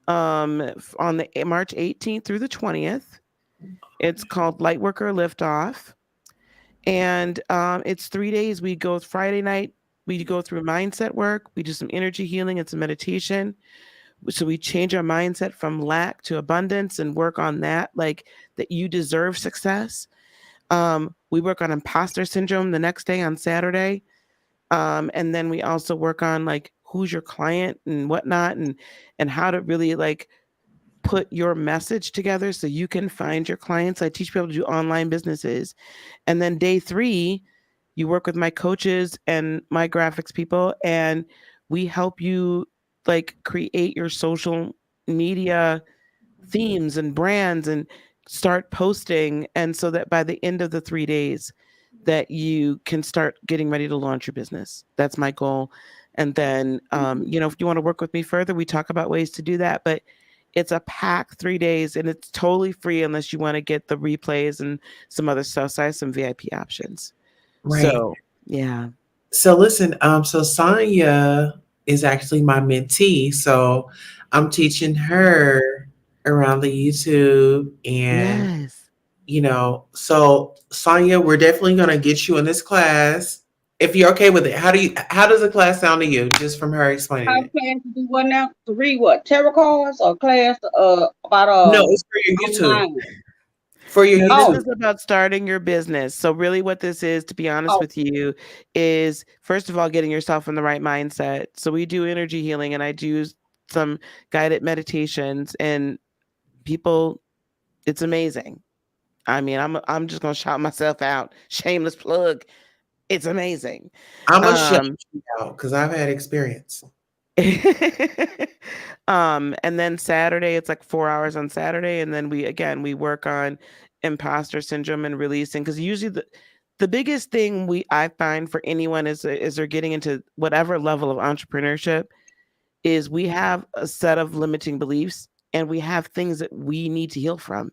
On the March 18th through the 20th. It's called Lightworker Liftoff. And it's 3 days. We go Friday night, we go through mindset work, we do some energy healing and some meditation. So we change our mindset from lack to abundance and work on that, like that you deserve success. We work on imposter syndrome the next day on Saturday. And then we also work on like who's your client and whatnot, and how to really like put your message together so you can find your clients. I teach people to do online businesses. And then day 3, you work with my coaches and my graphics people, and we help you like create your social media themes and brands and start posting. And so that by the end of the 3 days that you can start getting ready to launch your business. That's my goal. And then, if you want to work with me further, we talk about ways to do that, but it's a packed 3 days and it's totally free unless you want to get the replays and some other stuff. So I have some VIP options. Right. So, yeah. So listen, so Sonia is actually my mentee. So I'm teaching her around the YouTube and Yes. So Sonia, we're definitely gonna get you in this class. If you're okay with it, how does the class sound to you? Just from her explaining How it. class to do what now? To read what? Tarot cards or class about No, it's for your YouTube. online? For your No, YouTube. this is about starting your business. So really what this is, to be honest with you, is first of all, getting yourself in the right mindset. So we do energy healing and I do some guided meditations, and people, it's amazing. I mean, I'm just gonna shout myself out. Shameless plug. It's amazing. I'm gonna shout you out because I've had experience. And then Saturday, it's like 4 hours on Saturday, and then we work on imposter syndrome and releasing, because usually the biggest thing I find for anyone is they're getting into whatever level of entrepreneurship is we have a set of limiting beliefs and we have things that we need to heal from,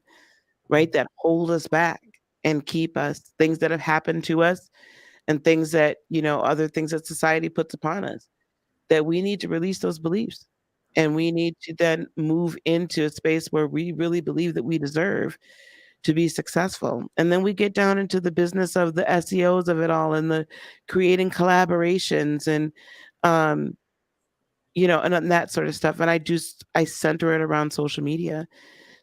right? That hold us back and keep us, things that have happened to us and things that, other things that society puts upon us, that we need to release those beliefs. And we need to then move into a space where we really believe that we deserve to be successful. And then we get down into the business of the SEOs of it all and the creating collaborations and, and that sort of stuff. And I center it around social media.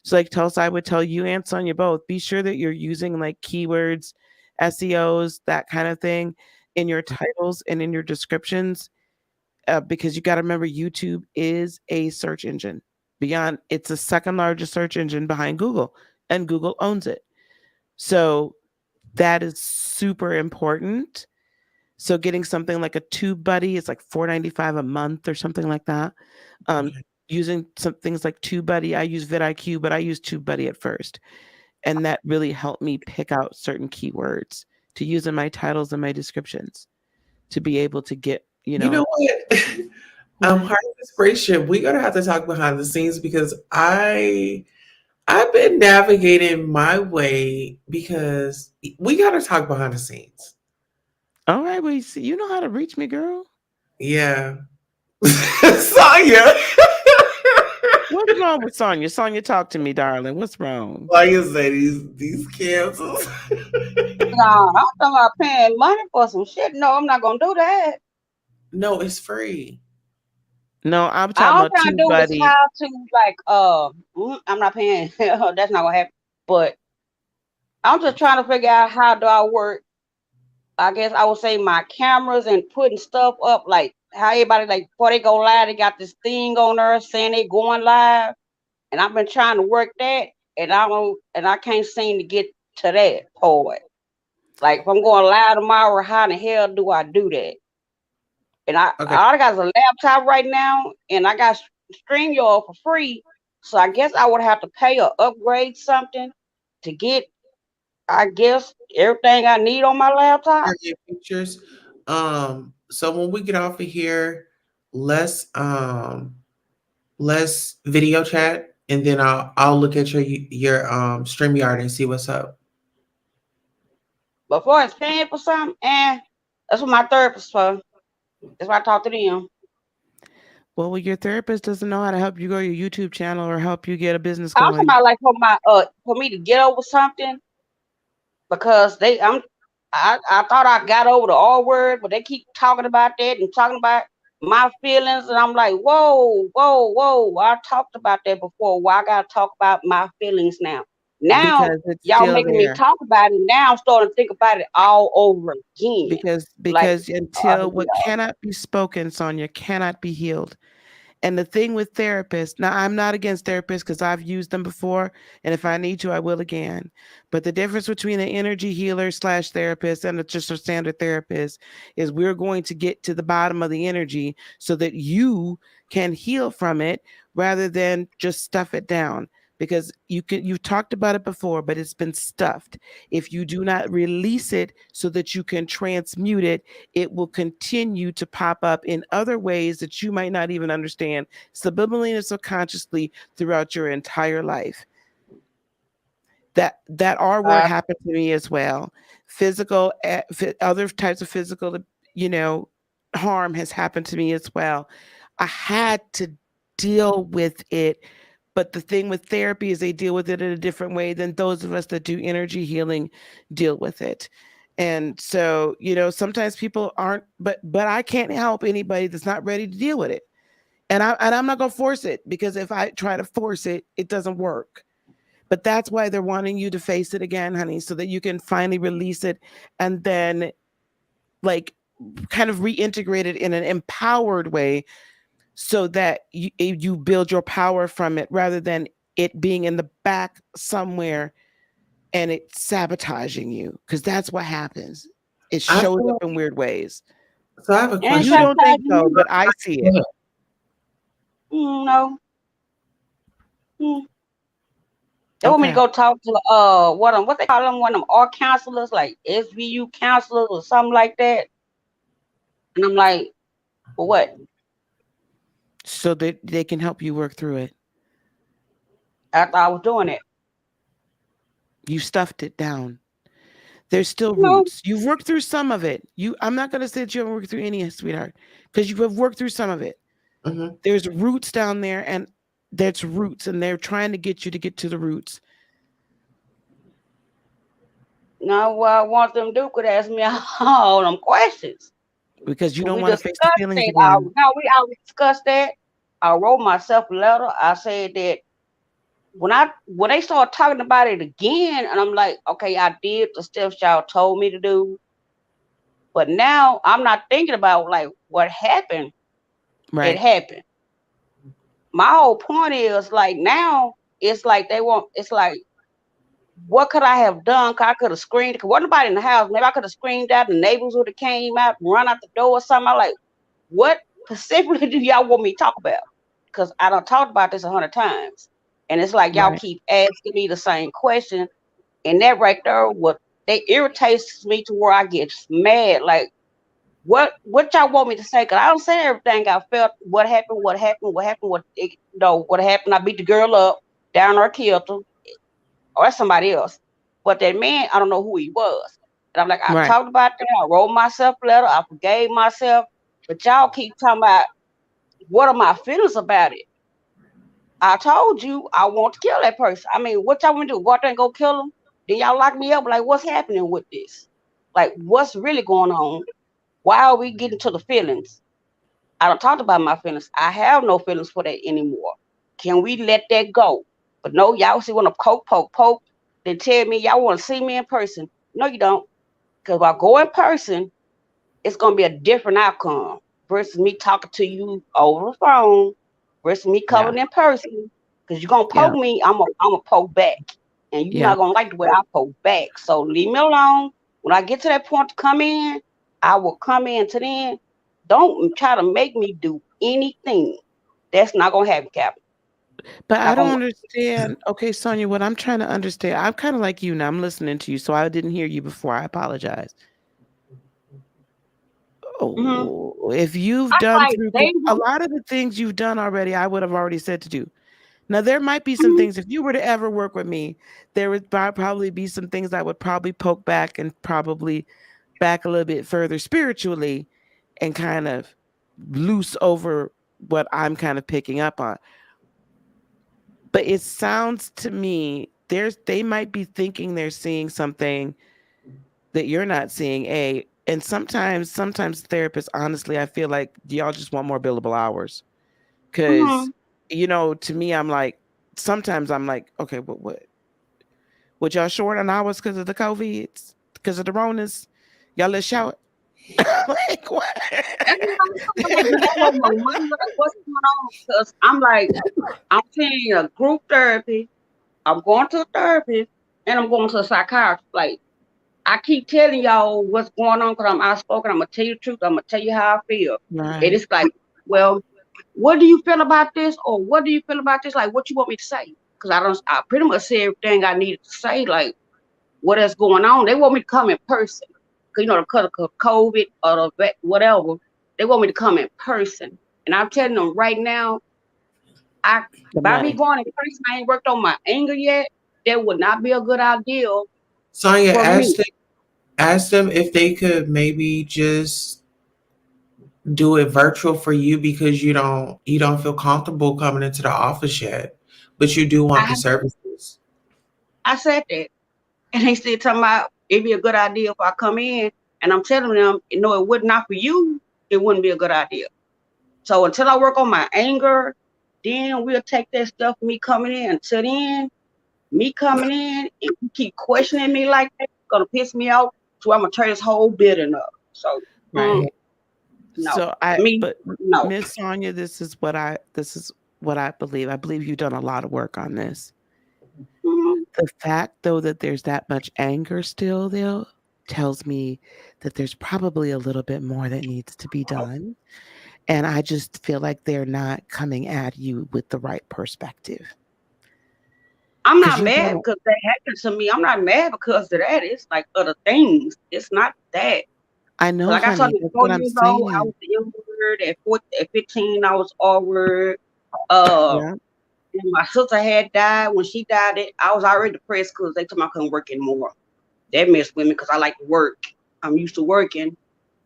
So like Tulsa, I would tell you and Sonia both, be sure that you're using like keywords, SEOs, that kind of thing in your titles and in your descriptions. Because you got to remember, YouTube is a search engine. It's the second largest search engine behind Google, and Google owns it. So that is super important. So getting something like a TubeBuddy is like $4.95 a month or something like that. Using some things like TubeBuddy, I use vidIQ, but I use TubeBuddy at first. And that really helped me pick out certain keywords to use in my titles and my descriptions to be able to get, You know what? Heart of Inspiration, we're gonna have to talk behind the scenes because I've been navigating my way because we gotta talk behind the scenes. All right, well, you know how to reach me, girl. Yeah. Sonia. What's wrong with Sonia? Sonia, talk to me, darling. What's wrong? Sonia said these cancels. No, I'm talking about paying money for some shit. No, I'm not gonna do that. No, it's free. No, I'm All talking I'm about trying to do is TubeBuddy. how to I'm not paying. That's not gonna happen. But I'm just trying to figure out how do I work I guess I would say my cameras and putting stuff up, like how everybody, like before they go live, they got this thing on there saying they going live, and I've been trying to work that, and I can't seem to get to that part. Like if I'm going live tomorrow, how in the hell do I do that? And all I got is a laptop right now, and I got StreamYard for free, so I guess I would have to pay or upgrade something to get, I guess, everything I need on my laptop. Your pictures. So when we get off of here, let's video chat, and then I'll look at your StreamYard and see what's up. Before it's paying for something, and that's what my therapist for. That's why I talk to them. Well, your therapist doesn't know how to help you grow your YouTube channel or help you get a business I'm going. talking about like for me to get over something, because I thought I got over the R word, but they keep talking about that and talking about my feelings, and I'm like, whoa. I talked about that before. Why I gotta talk about my feelings now? Now Because it's y'all still making there. me talk about it. Now I'm starting to think about it all over again. Because until what cannot be spoken, Sonia, cannot be healed. And the thing with therapists, now I'm not against therapists because I've used them before, and if I need to, I will again. But the difference between an energy healer / therapist and just a standard therapist is we're going to get to the bottom of the energy so that you can heal from it rather than just stuff it down. Because you've talked about it before, but it's been stuffed. If you do not release it so that you can transmute it, it will continue to pop up in other ways that you might not even understand, subliminally and subconsciously throughout your entire life. That R word happened to me as well. Physical, other types of physical, harm has happened to me as well. I had to deal with it. But the thing with therapy is they deal with it in a different way than those of us that do energy healing deal with it. And so, sometimes people aren't, but I can't help anybody that's not ready to deal with it. And I'm not going to force it, because if I try to force it, it doesn't work. But that's why they're wanting you to face it again, honey, so that you can finally release it and then kind of reintegrate it in an empowered way, so that you build your power from it rather than it being in the back somewhere and it sabotaging you, because that's what happens. It shows up in weird ways. So I have a question. You don't think so, but I see it. No. They want me to go talk to what they call them, one of them art counselors, like SVU counselors or something like that. And I'm like, for what? So that they can help you work through it. After I was doing it. You stuffed it down. There's still roots. You've worked through some of it. I'm not going to say that you haven't worked through any, sweetheart, because you have worked through some of it. Mm-hmm. There's roots down there, and that's roots, and they're trying to get you to get to the roots. Now, what I want them to do could ask me all them questions. Because you don't We want to face the discussed feelings it. again. We already discussed that. I wrote myself a letter. I said that when they start talking about it again, and I'm like, okay, I did the steps y'all told me to do, but now I'm not thinking about like what happened. Right. It happened. My whole point is like now it's like it's like, what could I have done? I could have screamed. Because wasn't nobody in the house. Maybe I could have screamed out. The neighbors would have came out, run out the door or something. I'm like, what specifically do y'all want me to talk about? Because I done talked about this 100 times. And it's like y'all keep asking me the same question. And that right there, they irritates me to where I get mad. Like, what y'all want me to say? Because I don't say everything I felt. What happened? I beat the girl up, down her, killed her. Or that's somebody else. But that man, I don't know who he was. And I'm like, I talked about that. I wrote myself a letter. I forgave myself. But y'all keep talking about what are my feelings about it. I told you I want to kill that person. I mean, what y'all want to do? Go out there and go kill him? Then y'all lock me up? Like, what's happening with this? Like, what's really going on? Why are we getting to the feelings? I don't talk about my feelings. I have no feelings for that anymore. Can we let that go? But no, y'all see want to poke, then tell me y'all want to see me in person. No, you don't. Because if I go in person, it's gonna be a different outcome versus me talking to you over the phone versus me coming in person. Because you're gonna poke me, I'm gonna poke back. And you're not gonna like the way I poke back. So leave me alone. When I get to that point to come in, I will come in. To then. Don't try to make me do anything. That's not gonna happen, Captain. But I don't understand. Okay, Sonia, what I'm trying to understand, I'm kind of like you now. I'm listening to you, so I didn't hear you before. I apologize. Oh, if you've done through a lot of the things you've done already, I would have already said to do. Now, there might be some things, if you were to ever work with me, there would probably be some things I would probably poke back and probably back a little bit further spiritually and kind of loose over what I'm kind of picking up on. But it sounds to me, they might be thinking they're seeing something that you're not seeing, and sometimes therapists, honestly, I feel like y'all just want more billable hours. Because, to me, I'm like, sometimes I'm like, okay, what y'all short on hours because of the COVID, because of the Ronas? Y'all let's shout. Like, what? What's going on? Because I'm seeing a group therapy. I'm going to therapy, and I'm going to a psychiatrist. Like, I keep telling y'all what's going on because I'm outspoken. I'm gonna tell you the truth. I'm gonna tell you how I feel. Right. And it's like, well, what do you feel about this, or what do you feel about this? Like, what you want me to say? Because I pretty much said everything I needed to say. Like, what is going on? They want me to come in person. Because, because of COVID or whatever, they want me to come in person. And I'm telling them right now, by me going in person, I ain't worked on my anger yet. That would not be a good idea. Sonia, ask them if they could maybe just do it virtual for you because you don't feel comfortable coming into the office yet, but you do want the services. I said that. And they still talking about it'd be a good idea if I come in, and I'm telling them, it would not for you. It wouldn't be a good idea. So until I work on my anger, then we'll take that stuff. Me coming in. Until then, me coming in and you keep questioning me like that, it's gonna piss me off. So I'm gonna turn this whole building up. So right. No. So no. Miss Sonia, this is what I believe. I believe you've done a lot of work on this. The fact, though, that there's that much anger still there tells me that there's probably a little bit more that needs to be done. And I just feel like they're not coming at you with the right perspective. I'm not mad because that happened to me. I'm not mad because of that. It's like other things. It's not that. I know, like honey, I told you, that's 4 what I'm years old, I saying. was the N word. At 15, I was R word. And my sister had died. When she died, I was already depressed because they told me I couldn't work anymore. That messed with me because I like to work. I'm used to working.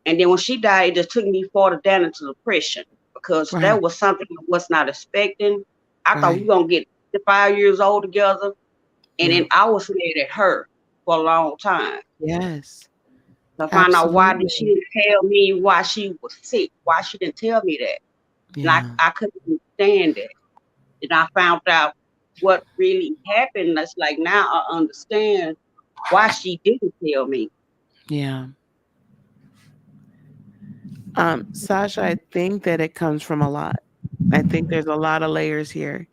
And then when she died, it just took me farther down into depression because that was something I was not expecting. I thought we were going to get 5 years old together. And then I was mad at her for a long time. Yes. To find out why did she didn't tell me why she was sick, why she didn't tell me that. Yeah. And I couldn't understand that. And I found out what really happened. That's like now I understand why she didn't tell me. Yeah. Sasha, I think that it comes from a lot. I think there's a lot of layers here.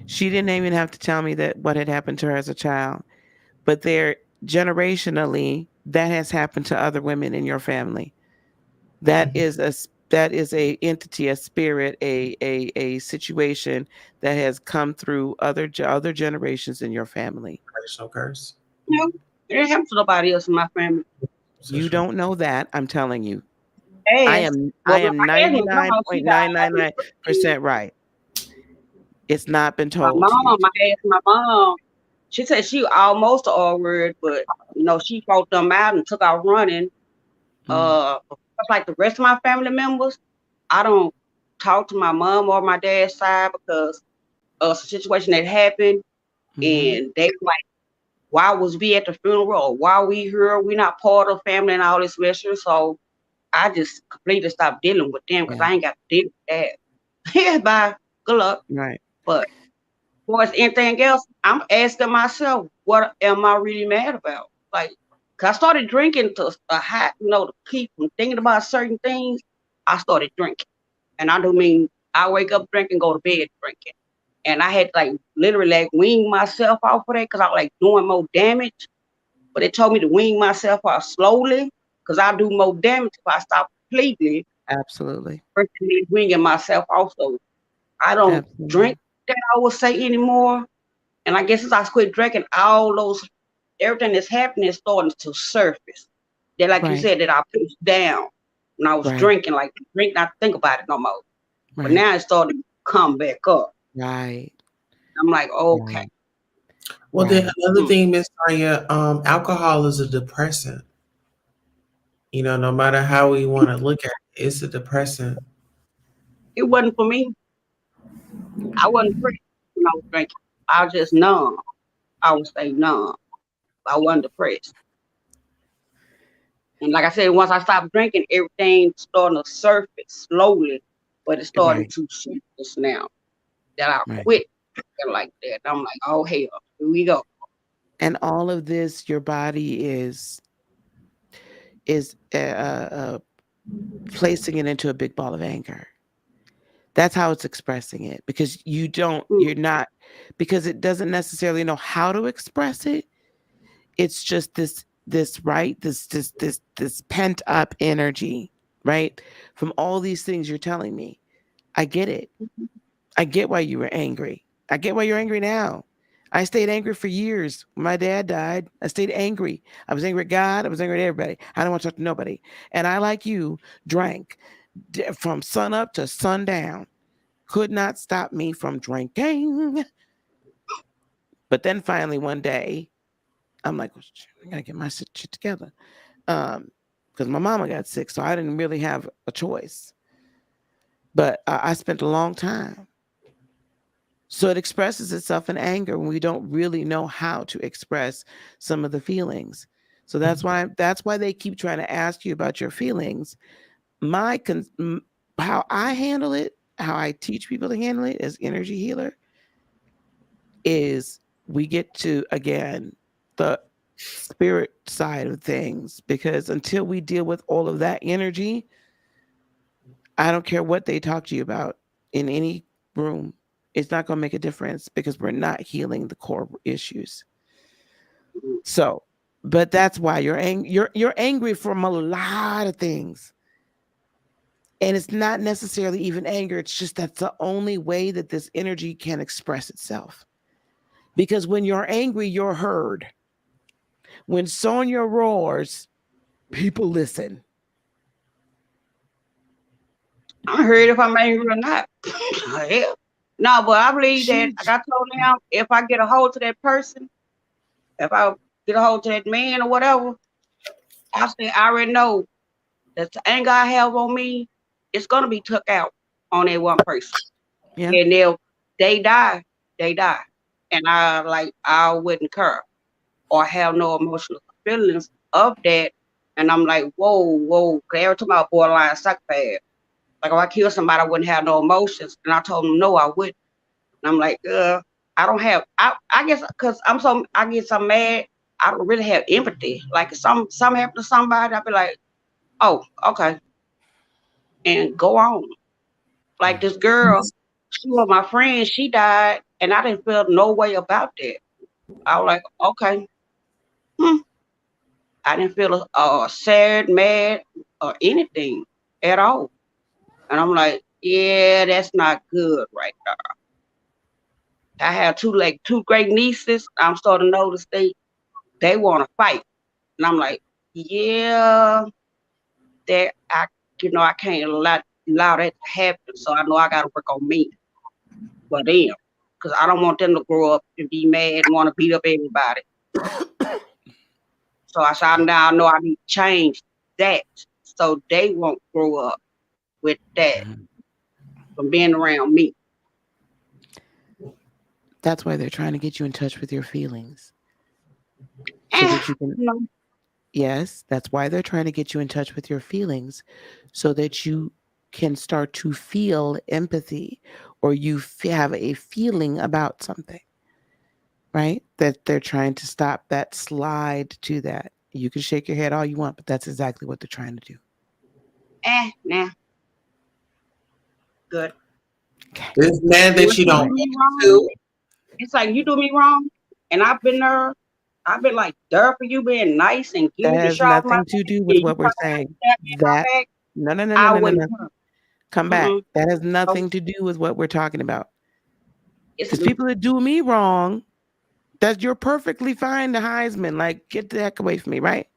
She didn't even have to tell me that what had happened to her as a child, but generationally, that has happened to other women in your family. That is a entity, a spirit, a situation that has come through other generations in your family. Personal curse. No, it didn't happen to nobody else in my family. You don't know that. I'm telling you. Yes. I am 99.999% right. It's not been told. I asked my mom. She said she almost the R word, but she fought them out and took out running. Like the rest of my family members, I don't talk to my mom or my dad's side because of a situation that happened, and they were like, "Why was we at the funeral? Or why we here? We not part of family and all this mess." So I just completely stopped dealing with them because I ain't got to deal with that. Yeah, bye. Good luck. Right. But for anything else, I'm asking myself, what am I really mad about? Like, Cause I started drinking to a high, to keep from thinking about certain things. I started drinking, and I do mean I wake up drinking, go to bed drinking, and I had to like literally like wean myself off of that because I was like doing more damage. But they told me to wean myself off slowly because I do more damage if I stop completely. Absolutely. Versus me weaning myself off. So I don't drink that I would say anymore. And I guess since I quit drinking, everything that's happening is starting to surface. That, like you Right. said, that I pushed down when I was Right. drinking, like drink, not think about it no more. But Right. now it's starting to come back up. Right. I'm like, okay. Well, then Right. another thing, Miss Tanya, alcohol is a depressant. No matter how we want to look at it, it's a depressant. It wasn't for me. I wasn't depressed when I was drinking. I was just numb. I would say numb. I wasn't depressed. And like I said, once I stopped drinking, everything starting to surface slowly, but it's starting Right. to surface now that I Right. quit drinking like that. I'm like, oh hell, here we go. And all of this, your body is placing it into a big ball of anger. That's how it's expressing it, because you're not, because it doesn't necessarily know how to express it. It's just this pent up energy, right? From all these things you're telling me. I get it. I get why you were angry. I get why you're angry now. I stayed angry for years. When my dad died, I stayed angry. I was angry at God. I was angry at everybody. I didn't want to talk to nobody. And I, like you, drank from sun up to sundown. Could not stop me from drinking. But then finally one day, I'm like, I gotta get my shit together. Because my mama got sick, so I didn't really have a choice. But I spent a long time. So it expresses itself in anger when we don't really know how to express some of the feelings. So that's why they keep trying to ask you about your feelings. How I handle it, how I teach people to handle it as energy healer, is we get to, again, the spirit side of things, because until we deal with all of that energy, I don't care what they talk to you about in any room. It's not going to make a difference because we're not healing the core issues. So, but that's why you're angry from a lot of things. And it's not necessarily even anger. It's just that's the only way that this energy can express itself. Because when you're angry, you're heard. When Sonia roars, people listen. I heard if I'm angry or not. Hell. No, but I believe that, like I told him, if I get a hold to that person, if I get a hold to that man or whatever, I already know that the anger I have on me, it's gonna be took out on that one person. Yeah. And they die. And I wouldn't care or have no emotional feelings of that. And I'm like, whoa. Cause every time I was borderline psychopath. Like if I kill somebody, I wouldn't have no emotions. And I told him no, I wouldn't. And I'm like, I don't have. I guess because I get so mad. I don't really have empathy. Like if something happened to somebody, I'd be like, oh, okay, and go on. Like this girl, she was my friend. She died, and I didn't feel no way about that. I was like, okay, I didn't feel sad, mad, or anything at all. And I'm like, yeah, that's not good right there. I have two great nieces. I'm starting to notice they want to fight. And I'm like, yeah, that I can't allow that to happen. So I know I got to work on me for them. Because I don't want them to grow up and be mad and want to beat up everybody. So I said, now I know I need to change that so they won't grow up with that from being around me. That's why they're trying to get you in touch with your feelings. So that you can, yes, that's why they're trying to get you in touch with your feelings so that you can start to feel empathy or you have a feeling about something, right? That they're trying to stop that slide to that. You can shake your head all you want, but that's exactly what they're trying to do. Nah. Good. This man that you don't want to. It's like you do me wrong, and I've been there. I've been like there for you being nice and That giving me the has shot. nothing to do with what we're saying. That no. Come back. That has nothing to do with what we're talking about. Because people that do me wrong, that you're perfectly fine to Heisman. Like, get the heck away from me, right?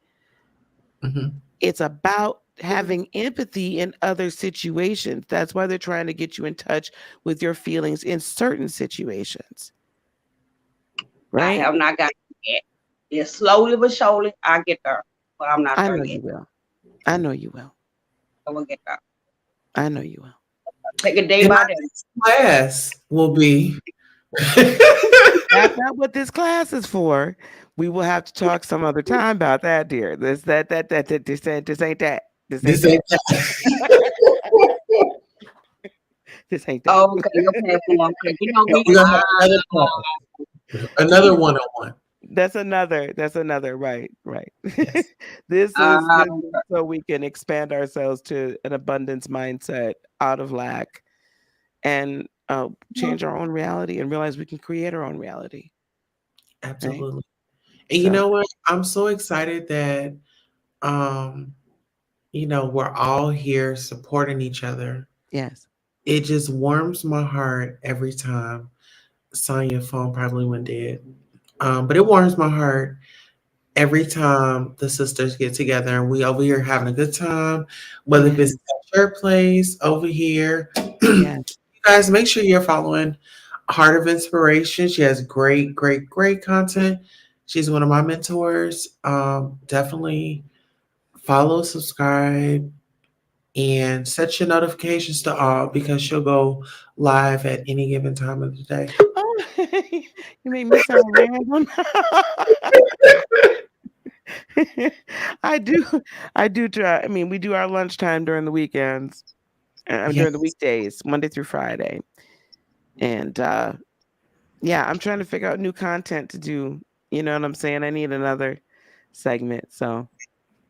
It's about having empathy in other situations. That's why they're trying to get you in touch with your feelings in certain situations. Right? I have not got it yet. It's slowly but surely I get there, but I'm not I there know yet. you will. I know you will. I will get there. I know you will. Take it day And by my day. next class will be. That's not what this class is for. We will have to talk some other time about that, dear. This ain't that. This ain't that. This ain't that. Oh, okay, your platform. You know me. We're gonna have another class. Another one-on-one. That's another. Right. This is so we can expand ourselves to an abundance mindset out of lack and change our own reality and realize we can create our own reality. Absolutely. Right? And you know what? I'm so excited that we're all here supporting each other. Yes. It just warms my heart every time. Sonia's phone probably went dead. But it warms my heart every time the sisters get together and we over here having a good time, whether if it's at your place over here. You guys, make sure you're following Heart of Inspiration. She has great content. She's one of my mentors. Definitely follow, subscribe, and set your notifications to all because she'll go live at any given time of the day. Oh, you made me sound random. I do try. I mean, we do our lunchtime during the weekends, during the weekdays, Monday through Friday, and I'm trying to figure out new content to do. You know what I'm saying? I need another segment, so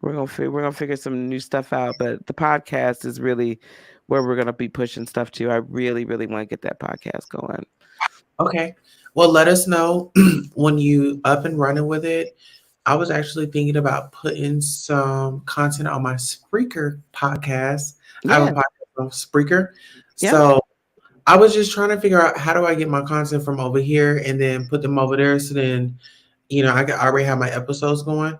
we're gonna figure some new stuff out. But the podcast is really where we're gonna be pushing stuff to. I really want to get that podcast going. Okay. Well, let us know when you up and running with it. I was actually thinking about putting some content on my Spreaker podcast. I have a podcast on Spreaker. So I was just trying to figure out how do I get my content from over here and then put them over there. So then, I can already have my episodes going.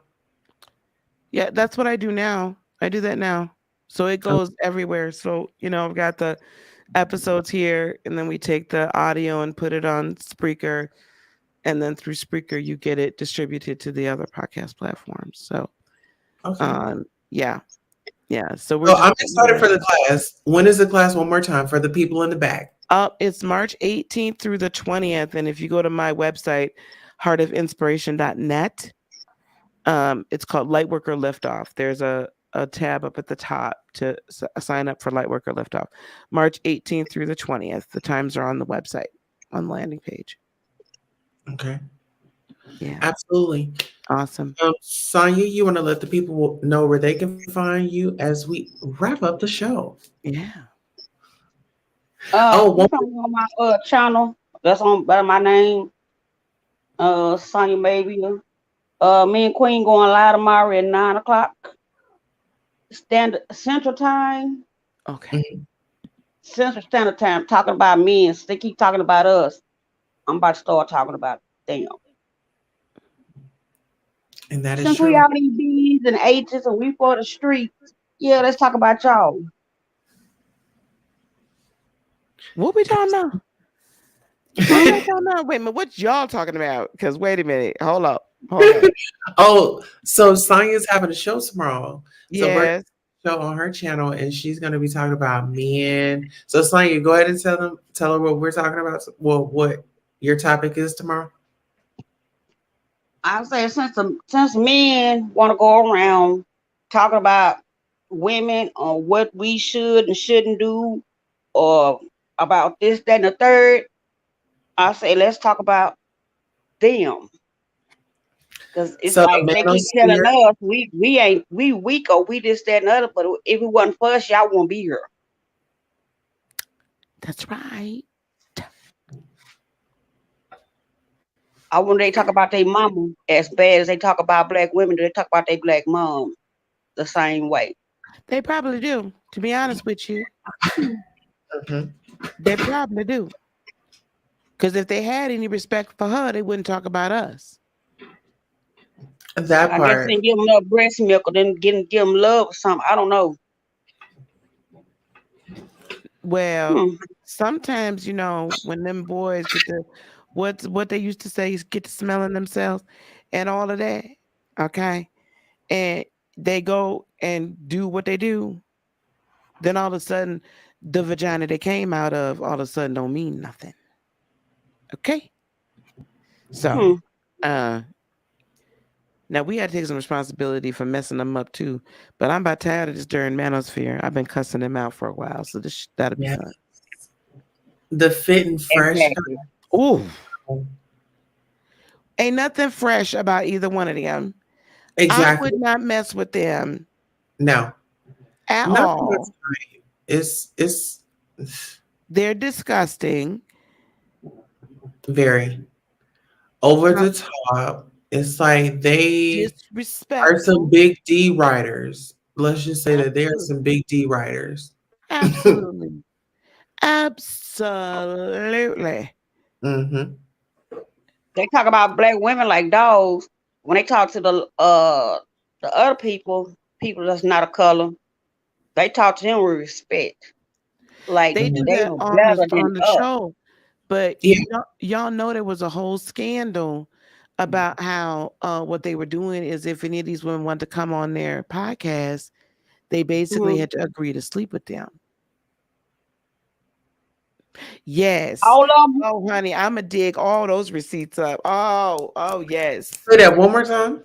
Yeah, that's what I do now. I do that now. So it goes everywhere. So, I've got the episodes here and then we take the audio and put it on Spreaker. And then through Spreaker, you get it distributed to the other podcast platforms. So, So I'm we're excited for the class. When is the class? One more time for the people in the back. It's March 18th through the 20th. And if you go to my website, heartofinspiration.net, it's called Lightworker Liftoff. There's a tab up at the top to sign up for Lightworker Liftoff. March 18th through the 20th. The times are on the website, on the landing page. Okay. Yeah. Absolutely. Awesome. Sonia, you want to let the people know where they can find you as we wrap up the show? Yeah. You can on my channel. That's on by my name. Sonia Mabia. Me and Queen going live tomorrow at 9:00 Standard Central Time. Okay. Central Standard Time, talking about men. They keep talking about us. I'm about to start talking about them. And that is Since true. we all these B's and H's and we for the streets, let's talk about y'all. What we talking about? What we talking about? Wait a minute, what y'all talking about? Because wait a minute, hold up. So Sonia's having a show tomorrow. So we're Yes. show on her channel, and she's going to be talking about men. So Sonia, go ahead and tell her what we're talking about. Well, what your topic is tomorrow. I say since men want to go around talking about women on what we should and shouldn't do, or about this, that, and the third, I say let's talk about them. Because it's So like the they keep telling manosphere, us we weak or we this, that, and the other. But if it wasn't for us, y'all won't be here. That's right. I wonder they talk about their mama as bad as they talk about black women. Do they talk about their black mom the same way? They probably do. To be honest with you, Mhm. they probably do. Because if they had any respect for her, they wouldn't talk about us. that I guess part. they give them enough breast milk or then give them love or something. I don't know. Well, sometimes, you know, when them boys get to what they used to say is get to smelling themselves and all of that, okay? And they go and do what they do, then all of a sudden the vagina they came out of all of a sudden don't mean nothing. Okay? So now we had to take some responsibility for messing them up too. But I'm about tired of this during manosphere. I've been cussing them out for a while, so that'll be fun. The fit and fresh. Exactly. Ooh. Ain't nothing fresh about either one of them. Exactly. I would not mess with them No. at Nothing all. that's right. It's They're disgusting. very over the top. It's like they are Disrespectful. some big D writers. Let's just say that they are some big D writers. Absolutely. Absolutely. Mm-hmm. They talk about black women like dogs. When they talk to the other people that's not a color, they talk to them with respect. Like They do they that know on better the than us. show. But y'all know there was a whole scandal about how what they were doing is if any of these women wanted to come on their podcast, they basically had to agree to sleep with them. Yes. All of them. Oh, honey, I'ma dig all those receipts up. Oh, yes. Say that one more time.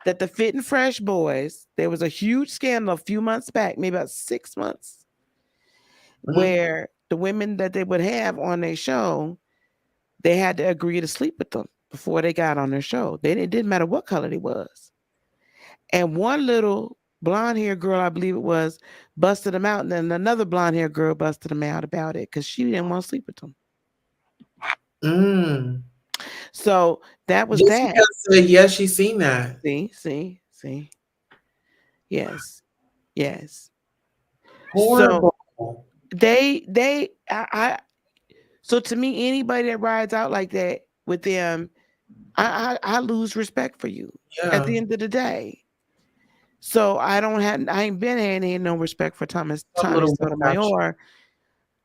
That the Fit and Fresh boys, there was a huge scandal a few months back, maybe about 6 months, where the women that they would have on their show, they had to agree to sleep with them before they got on their show. It didn't matter what color they was. And one little blonde hair girl, I believe it was, busted them out, and then another blonde hair girl busted them out about it because she didn't want to sleep with them. So that was that. Yes, she's seen that. See. Yes. Horrible. So so to me, anybody that rides out like that with them, I lose respect for you at the end of the day. So I ain't been had no respect for Tommy Sotomayor.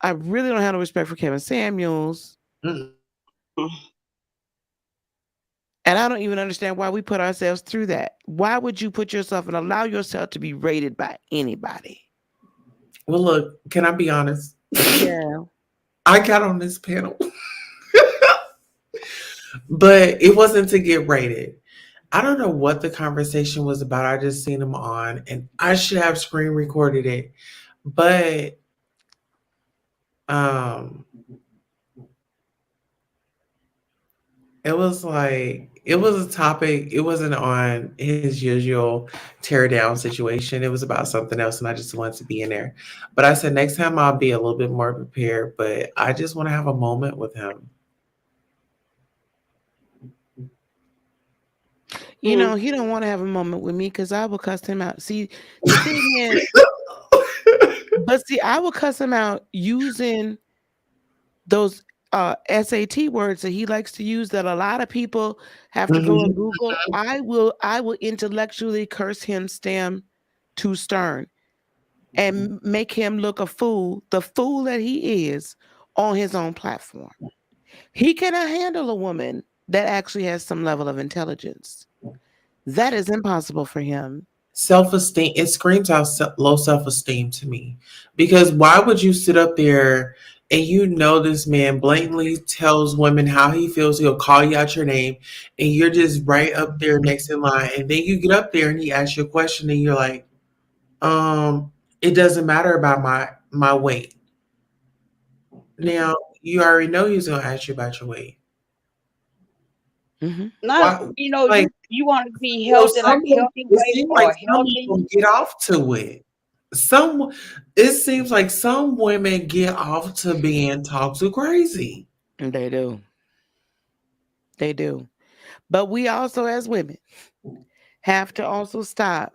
I really don't have no respect for Kevin Samuels. And I don't even understand why we put ourselves through that. Why would you put yourself and allow yourself to be rated by anybody? Well, look, can I be honest? Yeah. I got on this panel, but it wasn't to get rated. I don't know what the conversation was about. I just seen them on, and I should have screen recorded it. But it was like, it was a topic. It wasn't on his usual tear down situation. It was about something else, and I just wanted to be in there. But I said next time I'll be a little bit more prepared, but I just want to have a moment with him. You know, he don't want to have a moment with me because I will cuss him out. See, the thing is, but see, I will cuss him out using those SAT words that he likes to use that a lot of people have to go and Google. I will intellectually curse him stem to stern and make him look a fool, the fool that he is on his own platform. He cannot handle a woman that actually has some level of intelligence. That is impossible for him. Self-esteem, it screams out low self-esteem to me, because why would you sit up there and you know this man blatantly tells women how he feels, he'll call you out your name, and you're just right up there next in line, and then you get up there and he asks you a question and you're like, it doesn't matter about my weight. Now you already know he's gonna ask you about your weight. No, you know, like, You want to be So healthy, like some, a healthy it weight seems or like some healthy. people get off to it. It seems like some women get off to being talked to crazy. They do. They do. But we also, as women, have to also stop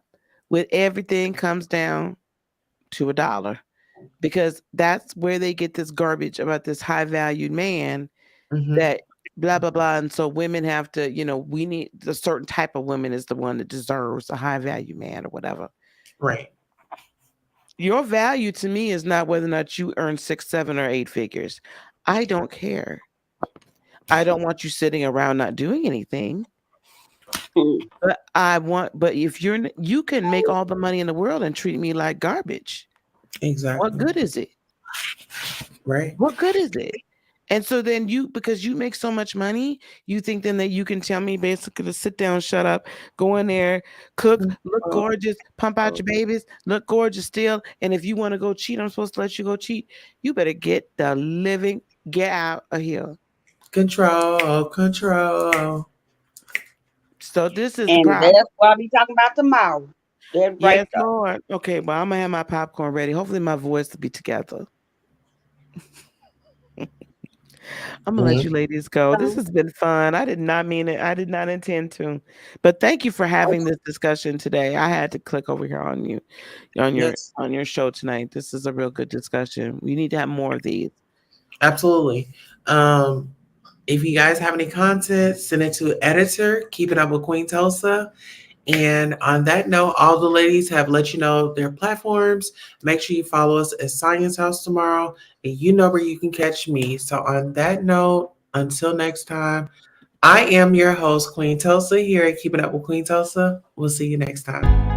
with everything comes down to $1, because that's where they get this garbage about this high valued man that blah blah blah. And so women have to, we need a certain type of woman is the one that deserves a high value man or whatever. Right. Your value to me is not whether or not you earn 6, 7, or 8 figures. I don't care. I don't want you sitting around not doing anything. But if you can make all the money in the world and treat me like garbage. Exactly. What good is it? Right. What good is it? And so then because you make so much money, you think then that you can tell me basically to sit down, shut up, go in there, cook, look gorgeous, pump out your babies, look gorgeous still. And if you want to go cheat, I'm supposed to let you go cheat. You better get out of here. Control. So this is and the problem. that's what I'll be talking about tomorrow. That's right Yes, there. Lord. Okay, well, I'm gonna have my popcorn ready. Hopefully my voice will be together. I'm gonna let you ladies go. This has been fun. I did not mean it. I did not intend to. But thank you for having this discussion today. I had to click over here on you, on your show tonight. This is a real good discussion. We need to have more of these. Absolutely. If you guys have any content, send it to editor, Keep It Up with Queen Tulsa. And on that note, all the ladies have let you know their platforms. Make sure you follow us at Science House tomorrow, and you know where you can catch me. So on that note, until next time, I am your host, Queen Tulsa, here at Keep It Up with Queen Tulsa. We'll see you next time.